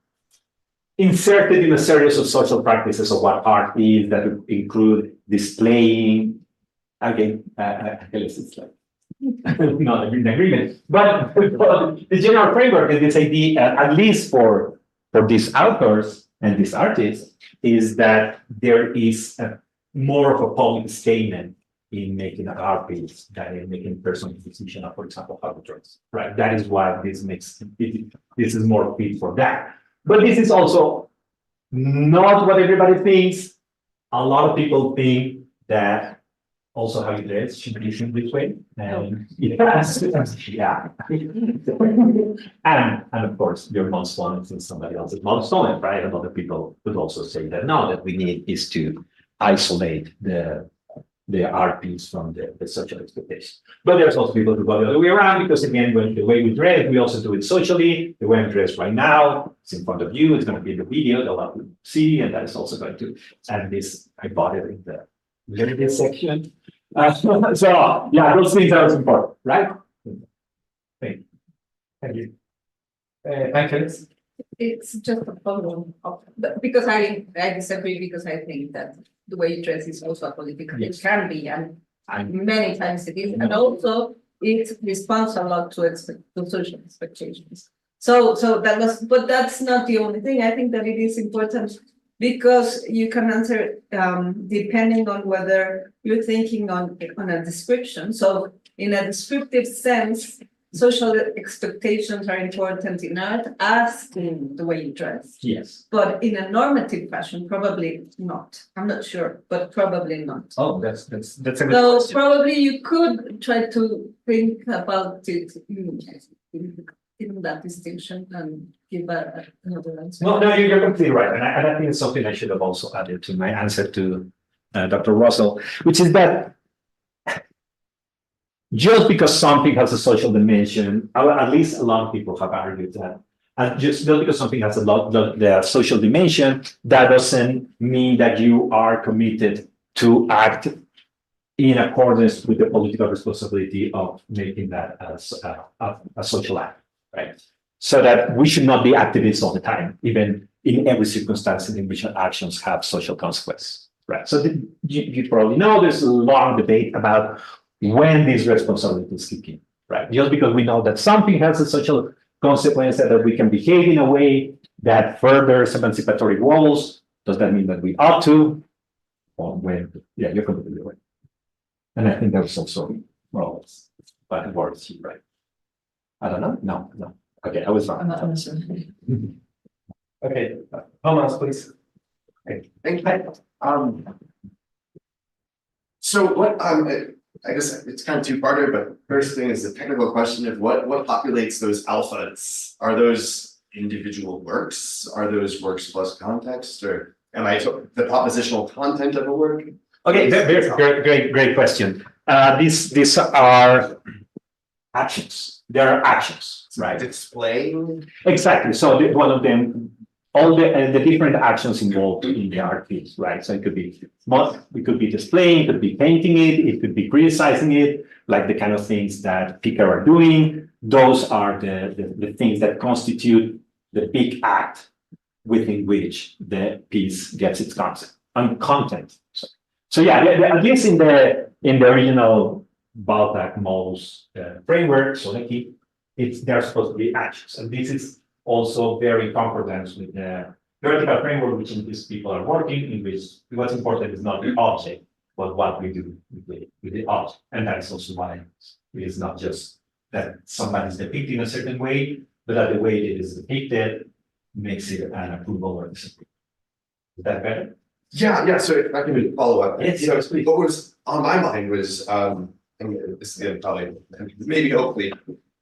A: inserted in a series of social practices of what art is that include displaying. Again, it's like not in agreement, but the general framework is this idea, at least for these authors and these artists, is that there is more of a public statement in making an art piece than in making personal decision of, for example, how to dress, right? That is why this makes this is more fit for that. But this is also not what everybody thinks. A lot of people think that also how you dress should be this way. And yes, yeah. and of course, your milestone is somebody else's milestone, right? And other people would also say that no, that we need is to isolate the art piece from the social expectation. But there's also people who go the other way around, because again, when the way we dress, we also do it socially. The way we dress right now, it's in front of you, it's going to be in the video, they'll have to see, and that is also going to, and this, I bought it in the limited section. So yeah, those things are important, right? Thank you.
B: Ángel.
D: It's just a problem of, because I disagree, because I think that the way you dress is also a political,
A: Yes.
D: it can be, and many times it is, and also it responds a lot to social expectations. So that was, but that's not the only thing. I think that it is important because you can answer depending on whether you're thinking on a description. So in a descriptive sense, social expectations are important in art, as in the way you dress.
A: Yes.
D: But in a normative fashion, probably not. I'm not sure, but probably not.
A: Oh, that's a good
D: So
A: question.
D: probably you could try to think about it in that distinction and give another answer.
A: No, you're completely right. And I think it's something I should have also added to my answer to Dr. Russell, which is that just because something has a social dimension, at least a lot of people have argued that, and just because something has the social dimension, that doesn't mean that you are committed to act in accordance with the political responsibility of making that as a social act, right? So that we should not be activists all the time, even in every circumstance in which our actions have social consequences, right? So you probably know there's a long debate about when these responsibilities kick in, right? Just because we know that something has a social consequence, that we can behave in a way that furthers emancipatory goals, does that mean that we ought to? Or when, yeah, you're completely right. And I think that was also, well, back and forth, right? I don't know. No. Okay, I was wrong.
C: I'm not sure.
B: Okay, Thomas, please.
E: Okay, thank you. So what I guess it's kind of two-parter, but first thing is the technical question of what populates those alphas? Are those individual works? Are those works plus context, or am I the propositional content of a work?
A: Okay, great question. These are actions. There are actions, right?
E: Displaying.
A: Exactly. So one of them, all the different actions involved in the art piece, right? So it could be displaying, it could be painting it could be criticizing it, like the kind of things that Picker are doing. Those are the things that constitute the big act within which the piece gets its concept and content. So yeah, at least in the original Balzac Mo's framework, so they're supposed to be actions, and this is also very in concordance with the vertical framework which these people are working in, which what's important is not the object, but what we do with the object. And that's also why it is not just that somebody's depicting a certain way, but that the way it is depicted makes it an approval or disapproval. Is that better?
E: Yeah. So if I can follow up.
A: Yes,
E: So
A: please.
E: what was on my mind was and this is gonna probably maybe hopefully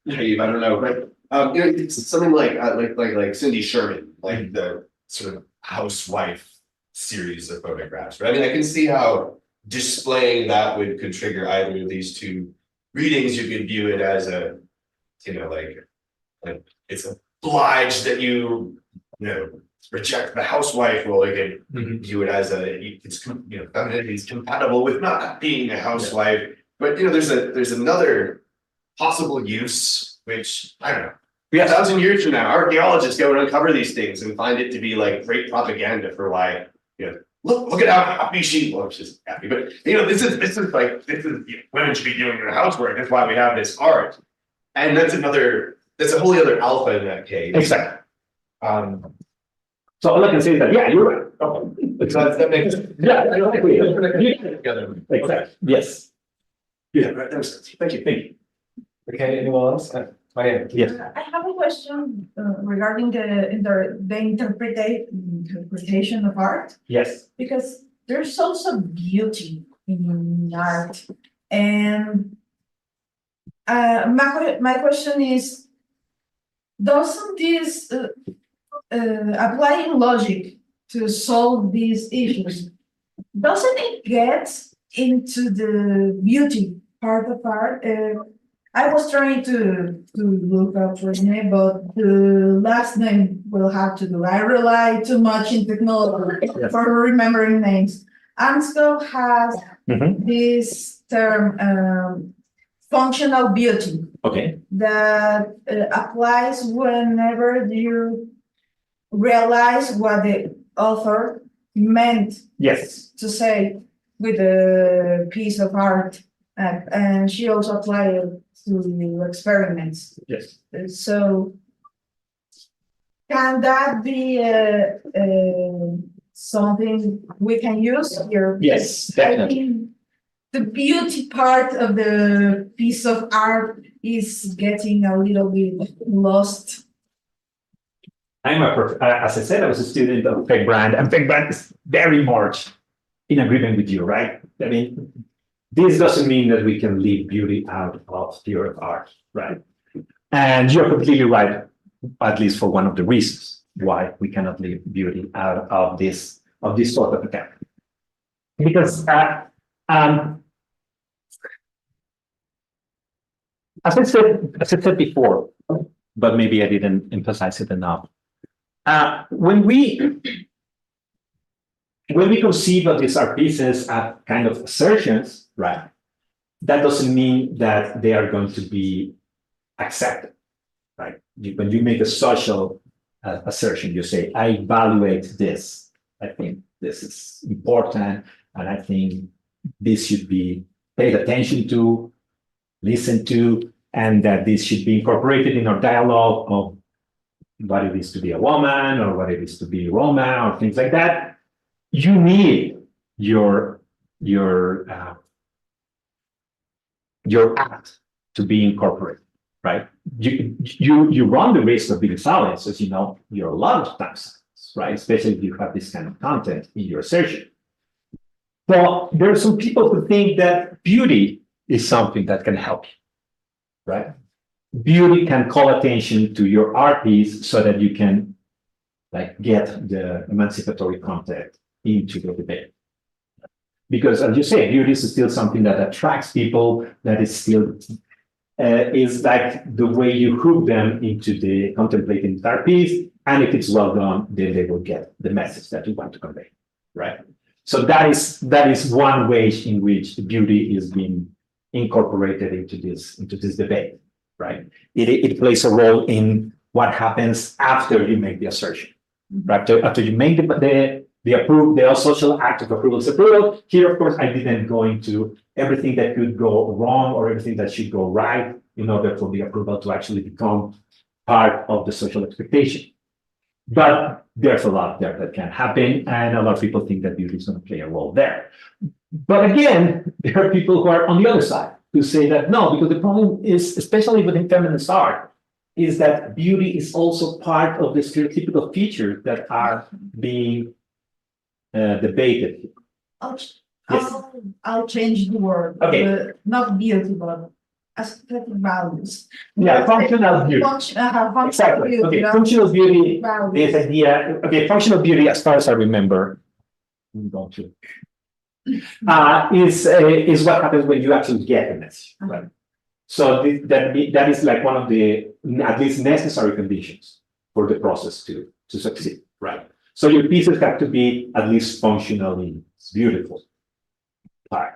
E: naive, I don't know, but it's something like Cindy Sherman, like the sort of housewife series of photographs, right? I mean, I can see how displaying that could trigger either of these two readings. You could view it as a, like it's a obliged that you reject the housewife, or like view it as femininity is compatible with not being a housewife. But there's another possible use, which I don't know. 1,000 years from now, archaeologists go and uncover these things and find it to be like great propaganda for why, look at how happy she was. She's happy, but this is women should be doing their housework. That's why we have this art, and that's a wholly other alpha in that case.
A: Exactly. So all I can say is that you're right.
E: That makes
A: I agree.
E: together.
A: Exactly. Yes.
E: Yeah, that makes sense. Thank you.
A: Thank you.
B: Okay, anyone else?
A: Yes.
F: I have a question regarding the interpretation of art,
A: Yes.
F: because there's also beauty in art. And my question is, doesn't this applying logic to solve these issues, doesn't it get into the beauty part of art? I was trying to look up her name, but the last name will have to do. I rely too much in technology for remembering names. Ansco has this term, functional beauty.
A: Okay.
F: That applies whenever you realize what the author meant
A: Yes.
F: to say with a piece of art. And she also applied it to experiments.
A: Yes.
F: So can that be something we can use here?
A: Yes, definitely.
F: I think the beauty part of the piece of art is getting a little bit lost.
A: As I said, I was a student of Peg Brand, and Peg Brand is very much in agreement with you, right? I mean, this doesn't mean that we can leave beauty out of theory of art, right? And you're completely right, at least for one of the reasons why we cannot leave beauty out of this sort of account. Because as I said before, but maybe I didn't emphasize it enough. When we conceive of these art pieces as kind of assertions, right? That doesn't mean that they are going to be accepted, right? When you make a social assertion, you say, I evaluate this. I think this is important, and I think this should be paid attention to, listened to, and that this should be incorporated in our dialogue of what it is to be a woman, or what it is to be Roma, or things like that. You need your act to be incorporated, right? You run the risk of being silenced, as you know, you're a lot of times, right? Especially if you have this kind of content in your assertion. Well, there are some people who think that beauty is something that can help you, right? Beauty can call attention to your art piece so that you can get the emancipatory content into the debate. Because as you say, beauty is still something that attracts people, that is still is like the way you hook them into the contemplating art piece. And if it's well done, then they will get the message that you want to convey, right? So that is one way in which beauty is being incorporated into this debate, right? It plays a role in what happens after you make the assertion, right? After you make the social act of approval. Here, of course, I didn't go into everything that could go wrong or everything that should go right in order for the approval to actually become part of the social expectation. But there's a lot there that can happen, and a lot of people think that beauty is going to play a role there. But again, there are people who are on the other side who say that no, because the problem is, especially within feminist art, is that beauty is also part of the stereotypical features that are being debated.
F: I'll change the word.
A: Okay.
F: Not beauty, but aesthetic values.
A: Yeah, functional beauty.
F: Functional
A: Exactly.
F: beauty.
A: Okay, functional beauty.
F: Values.
A: This idea. Okay, functional beauty, as far as I remember, is what happens when you actually get a message, right? So that is like one of the at least necessary conditions for the process to succeed, right? So your pieces have to be at least functionally beautiful,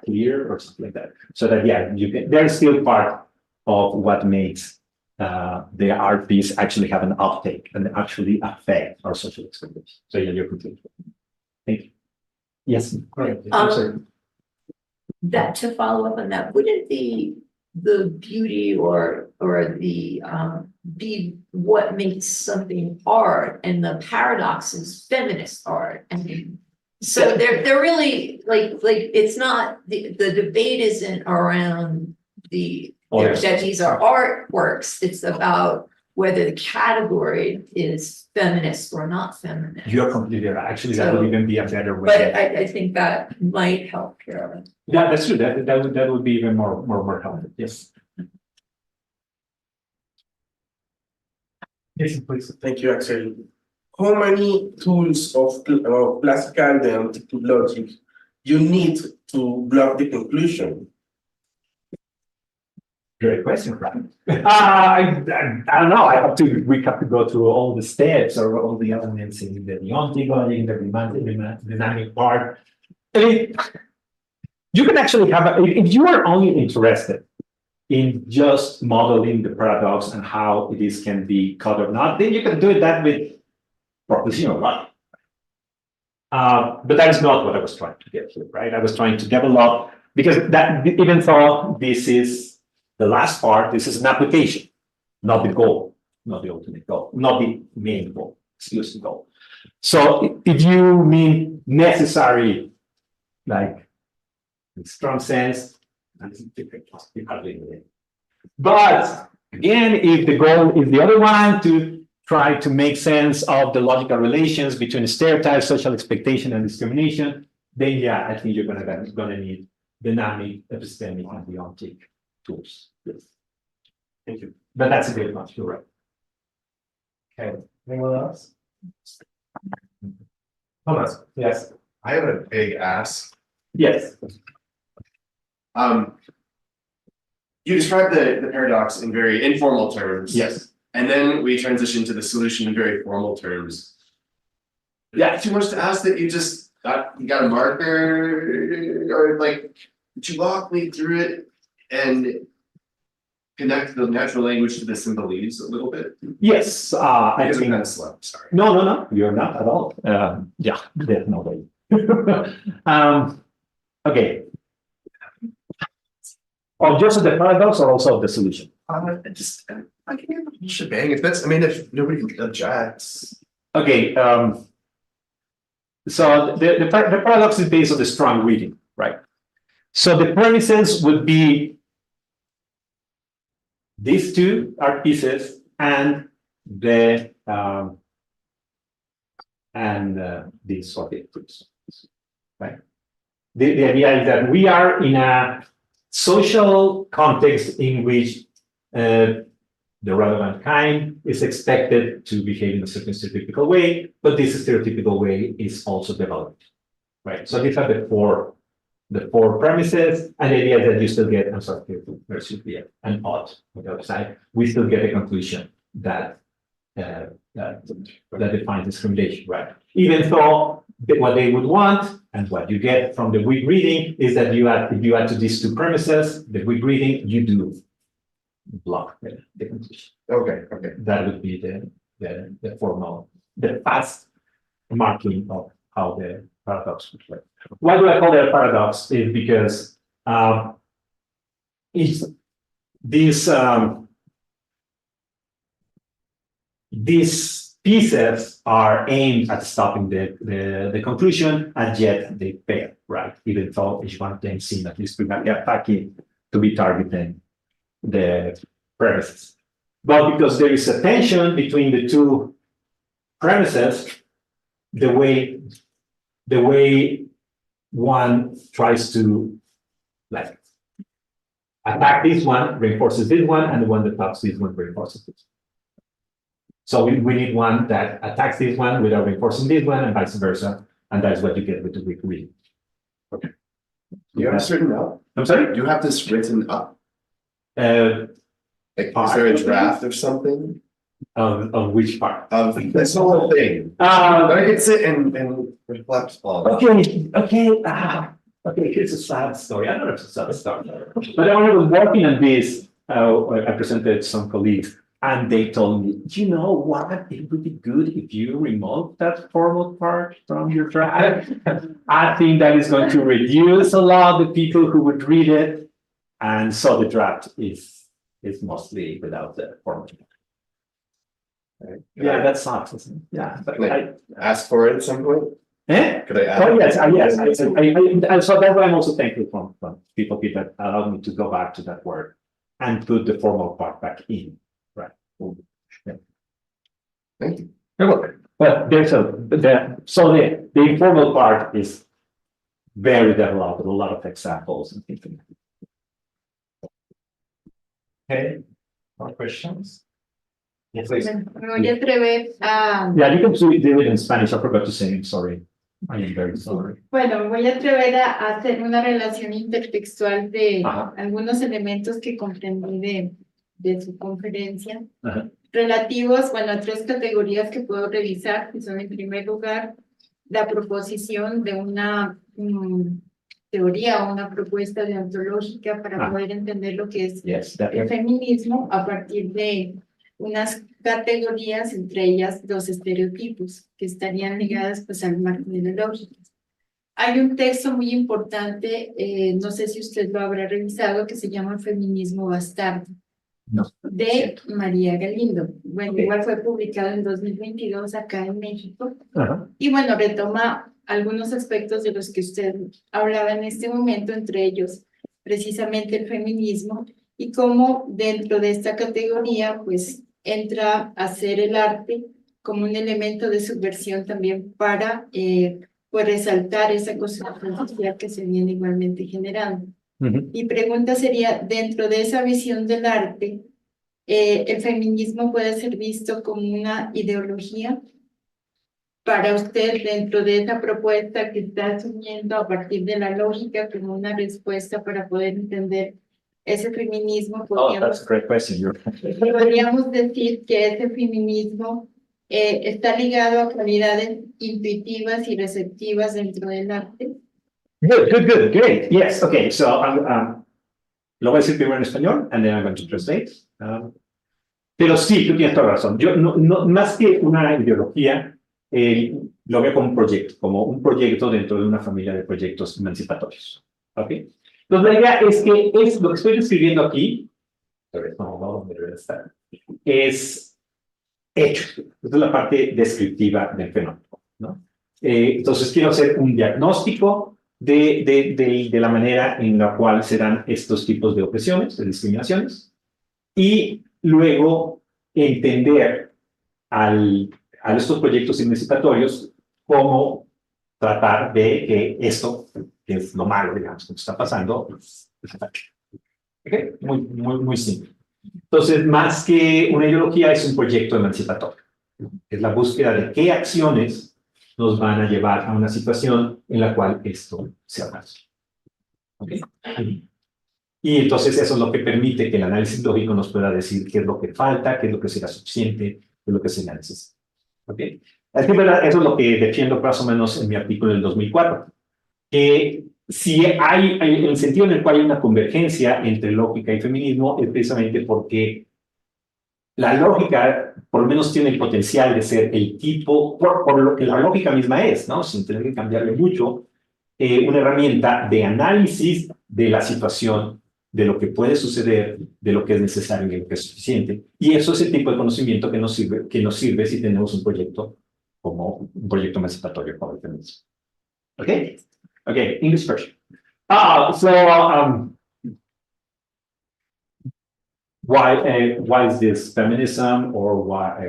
A: clear or something like that. So that, yeah, you can, they're still part of what makes the art piece actually have an uptake and actually affect our social expectations. So yeah, you're completely right. Thank you. Yes, great.
G: That to follow up on that, wouldn't the beauty or the be what makes something art, and the paradox is feminist art? I mean, so they're really like it's not the debate isn't around that these are artworks. It's about whether the category is feminist or not feminist.
A: You're completely right. Actually, that would even be a better way.
G: But I think that might help here.
A: Yeah, that's true. That would be even more helpful. Yes. Yes, please.
H: Thank you, Axel. How many tools of classical analytical logic you need to block the conclusion?
A: Great question, Frank. I don't know. We have to go through all the steps or all the elements in the deontic logic, in the dynamic part. I mean, you can actually have, if you are only interested in just modeling the paradox and how it can be cut or not, then you can do that with propositional logic. But that is not what I was trying to get here, right? I was trying to develop, because that, even though this is the last part, this is an application, not the goal, not the ultimate goal, not the main goal, exclusive goal. So if you mean necessary, like in strong sense, that's different. But again, if the goal is the other one, to try to make sense of the logical relations between stereotypes, social expectation, and discrimination, then yeah, I think you're gonna need dynamic, epistemic, and deontic tools. Yes. Thank you. But that's a great one. You're right.
B: Okay, anyone else? Thomas, yes.
E: I have a big ask.
A: Yes.
E: You described the paradox in very informal terms.
A: Yes.
E: And then we transition to the solution in very formal terms. Yeah, too much to ask that you got a marker, or like, would you walk me through it and connect the natural language to the symbolese a little bit?
A: Yes. I
E: Because I'm
A: think
E: kind of slow, sorry.
A: no, you're not at all. Yeah, there's no way. Okay. Or just the paradox, or also the solution?
E: I can hear the shebang if that's, I mean, if nobody objects.
A: Okay. So the paradox is based on the strong reading, right? So the premises would be these two art pieces and the these objects, right? The idea is that we are in a social context in which the relevant kind is expected to behave in a certain stereotypical way, but this stereotypical way is also developed, right? So these are the four premises, and the idea is that you still get, I'm sorry, there's an odd on the other side. We still get a conclusion that defines discrimination, right? Even though what they would want and what you get from the weak reading is that if you add to these two premises, the weak reading, you do block the conclusion.
E: Okay.
A: That would be the formal, the fast marking of how the paradox would work. Why do I call it a paradox? Is because these pieces are aimed at stopping the conclusion, and yet they fail, right? Even though each one of them seem at least attacking to be targeting the premises. But because there is a tension between the two premises, the way one tries to like attack this one reinforces this one, and the one that attacks this one reinforces this. So we need one that attacks this one without reinforcing this one, and vice versa. And that's what you get with the weak reading. Okay.
E: You have this written up?
A: I'm sorry?
E: You have this written up?
A: Uh,
E: Like, is there a draft of something?
A: On which part?
E: This whole thing. I could sit and reflect on.
A: Okay, okay, here's a sad story. I don't know if it's a sad story. But when I was working on this, I presented some colleagues and they told me, you know what? It would be good if you remove that formal part from your draft. I think that is going to reduce a lot the people who would read it. And so the draft is mostly without the formal part. Yeah, that sucks, isn't it? Yeah, but
E: Can I ask for it at some point? Could I ask?
A: Oh, yes, yes, and so that's why I'm also thankful from people that allowed me to go back to that word and put the formal part back in, right? Yeah.
E: Thank you.
A: You're welcome. But there's the informal part is very developed with a lot of examples and things.
B: Okay, more questions? Yes, please.
I: Me voy a atrever a,
A: Yeah, you can do it in Spanish. I forgot to say, I'm sorry. I am very sorry.
I: bueno, me voy a atrever a hacer una relación intertextual de
A: Ajá.
I: algunos elementos que comprendí de su conferencia,
A: Ajá.
I: relativos, bueno, a tres categorías que puedo revisar, que son en primer lugar la proposición de una teoría o una propuesta deontológica para poder entender lo que es
A: Yes,
I: el feminismo a partir de unas categorías, entre ellas los estereotipos, que estarían ligadas pues al marco de la lógica. Hay un texto muy importante, no sé si usted lo habrá revisado, que se llama Feminismo Bastardo,
A: No.
I: de María Galindo. Bueno,
A: Okay.
I: igual fue publicado en 2022 acá en México.
A: Ajá.
I: Y bueno, retoma algunos aspectos de los que usted hablaba en este momento, entre ellos precisamente el feminismo, y cómo dentro de esta categoría pues entra a ser el arte como un elemento de subversión también para pues resaltar esa construcción social que se viene igualmente generando. Mi pregunta sería, dentro de esa visión del arte, ¿el feminismo puede ser visto como una ideología para usted dentro de esa propuesta que está asumiendo a partir de la lógica como una respuesta para poder entender ese feminismo?
A: Oh, that's a great question.
I: Podríamos decir que ese feminismo está ligado a cualidades intuitivas y receptivas dentro del arte.
A: Good, great. Yes, okay. So lo voy a decir primero en español and then I'm going to translate. Pero sí, tú tienes toda la razón. Yo no, más que una ideología, lo veo como un proyecto dentro de una familia de proyectos emancipatorios. ¿Ok? Entonces la idea es que lo que estoy describiendo aquí, es hecho. Esta es la parte descriptiva del fenómeno, ¿no? Entonces quiero hacer un diagnóstico de la manera en la cual se dan estos tipos de opresiones, de discriminaciones, y luego entender a estos proyectos emancipatorios cómo tratar de que esto, que es lo malo, digamos, que está pasando, ¿okay? Muy simple. Entonces, más que una ideología, es un proyecto emancipatorio. Es la búsqueda de qué acciones nos van a llevar a una situación en la cual esto se avanza. ¿Okay? Y entonces eso es lo que permite que el análisis lógico nos pueda decir qué es lo que falta, qué es lo que será suficiente, qué es lo que se necesita. ¿Okay? Es que, ¿verdad? Eso es lo que defiendo más o menos en mi artículo del 2004. Que si hay el sentido en el cual hay una convergencia entre lógica y feminismo es precisamente porque la lógica por lo menos tiene el potencial de ser el tipo, por lo que la lógica misma es, ¿no? Sin tener que cambiarle mucho, una herramienta de análisis de la situación, de lo que puede suceder, de lo que es necesario y lo que es suficiente. Y eso es el tipo de conocimiento que nos sirve si tenemos un proyecto como un proyecto emancipatorio como el feminismo. ¿Ok? Okay, English version. Why is this feminism, or why?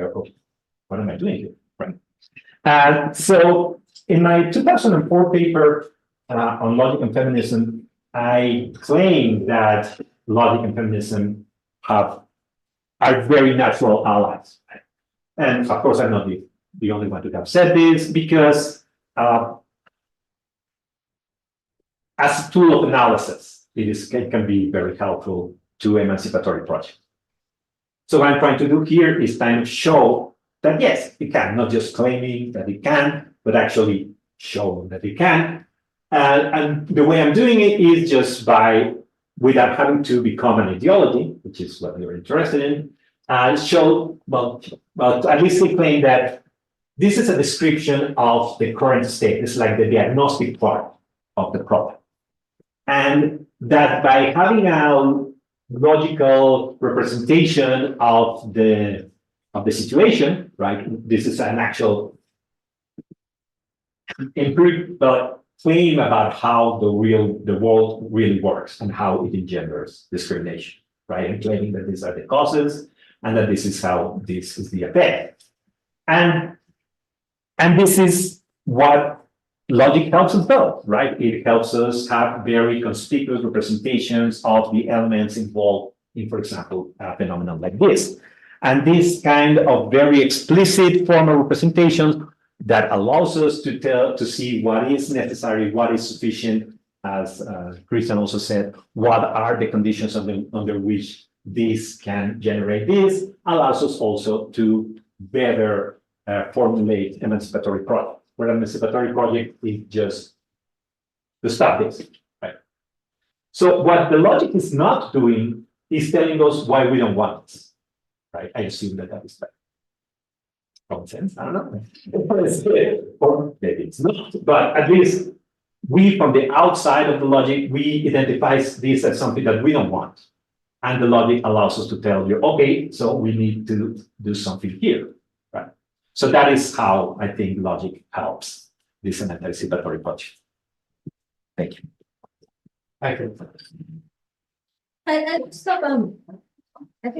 A: What am I doing here? Right. So in my 2004 paper on logic and feminism, I claim that logic and feminism are very natural allies. And of course, I'm not the only one to have said this, because as a tool of analysis, it can be very helpful to emancipatory projects. So what I'm trying to do here is kind of show that yes, it can, not just claiming that it can, but actually show that it can. And the way I'm doing it is just by, without having to become an ideology, which is what you're interested in, show, well, at least they claim that this is a description of the current state. It's like the diagnostic part of the problem. And that by having a logical representation of the situation, right? This is an actual empirical claim about how the world really works and how it engenders discrimination, right? And claiming that these are the causes and that this is how this is the effect. And this is what logic helps us build, right? It helps us have very conspicuous representations of the elements involved in, for example, a phenomenon like this. And this kind of very explicit formal representation that allows us to see what is necessary, what is sufficient, as Christian also said, what are the conditions under which this can generate this, allows us also to better formulate emancipatory projects. Where an emancipatory project is just to stop this, right? So what the logic is not doing is telling us why we don't want this, right? I assume that is right. Common sense, I don't know. Or maybe it's not, but at least we, from the outside of the logic, we identify this as something that we don't want. And the logic allows us to tell you, okay, so we need to do something here, right? So that is how I think logic helps this anticipatory project. Thank you.
D: I think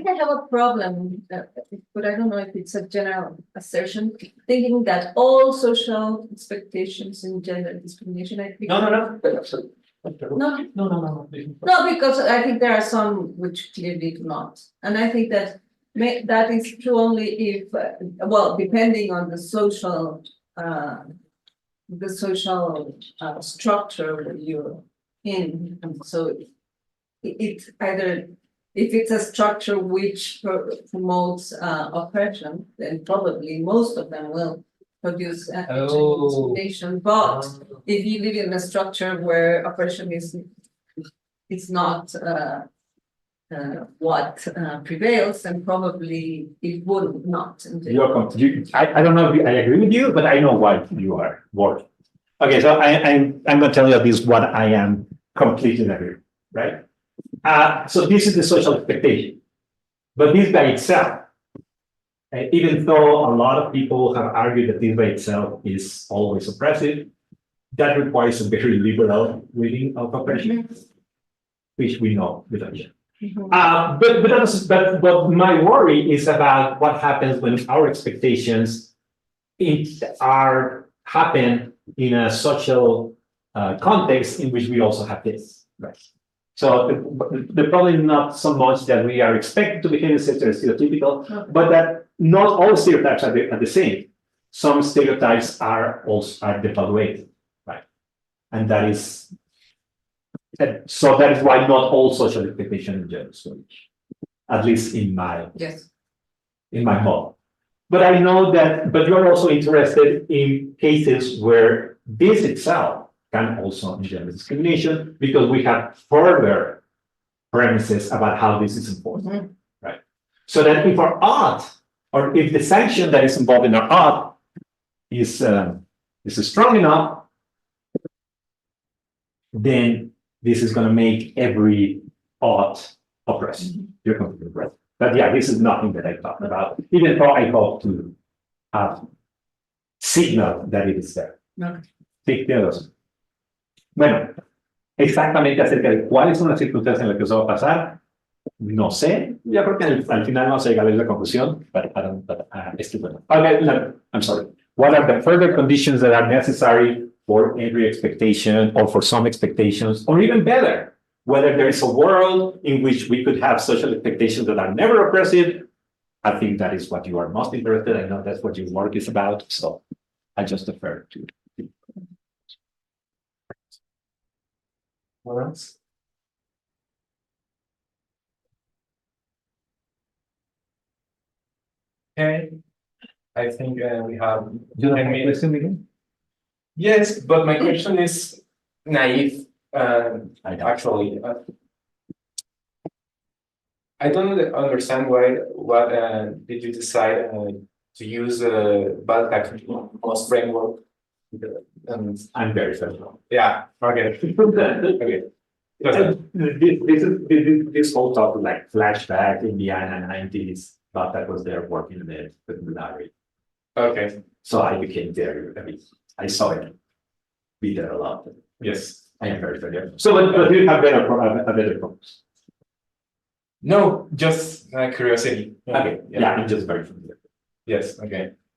D: I have a problem, but I don't know if it's a general assertion, thinking that all social expectations in gender discrimination, I think.
A: No.
D: No, because I think there are some which clearly do not. And I think that that is true only if, well, depending on the social structure you're in. And so it's either, if it's a structure which promotes oppression, then probably most of them will produce discrimination. But if you live in a structure where oppression is not what prevails, then probably it would not.
A: I don't know if I agree with you, but I know why you are worried. Okay, so I'm going to tell you at least what I am completely agree, right? So this is the social expectation, but this by itself, even though a lot of people have argued that this by itself is always oppressive, that requires a very liberal reading of oppression, which we know without you. But my worry is about what happens when our expectations happen in a social context in which we also have this, right? So the problem is not so much that we are expected to behave stereotypical, but that not all stereotypes are the same. Some stereotypes are devaluated, right? And that is so that is why not all social expectations in gender studies, at least in my model. But I know that, but you're also interested in cases where this itself can also engender discrimination because we have further premises about how this is important, right? So that if our art, or if the sanction that is involved in our art is strong enough, then this is going to make every art oppressive. You're completely right. But yeah, this is nothing that I talked about, even though I hope to have signal that it is there. Sí, tiene razón. Bueno, exactamente acerca de cuáles son las circunstancias en las que eso va a pasar, no sé. Yo creo que al final vamos a llegar a la conclusión. Okay, I'm sorry. What are the further conditions that are necessary for every expectation or for some expectations, or even better, whether there is a world in which we could have social expectations that are never oppressive? I think that is what you are most interested in. I know that's what your work is about. So I just defer to you.
B: What else? Okay. I think we have.
A: You don't have
B: 10
A: a
B: minutes.
A: question, Miguel?
B: Yes, but my question is naive.
A: I know.
B: Actually, I don't understand what did you decide to use Baltac most framework? And
A: I'm very sensible.
B: yeah, okay, okay.
A: This whole topic, like flashback Indiana 90s, but that was there working in the library.
B: Okay,
A: So I became very, I mean, I saw it be there a lot.
B: yes.
A: I am very familiar. So, but you have better, a better problems.
B: No, just curiosity.
A: Okay, yeah, I'm just very familiar.
B: Yes, okay.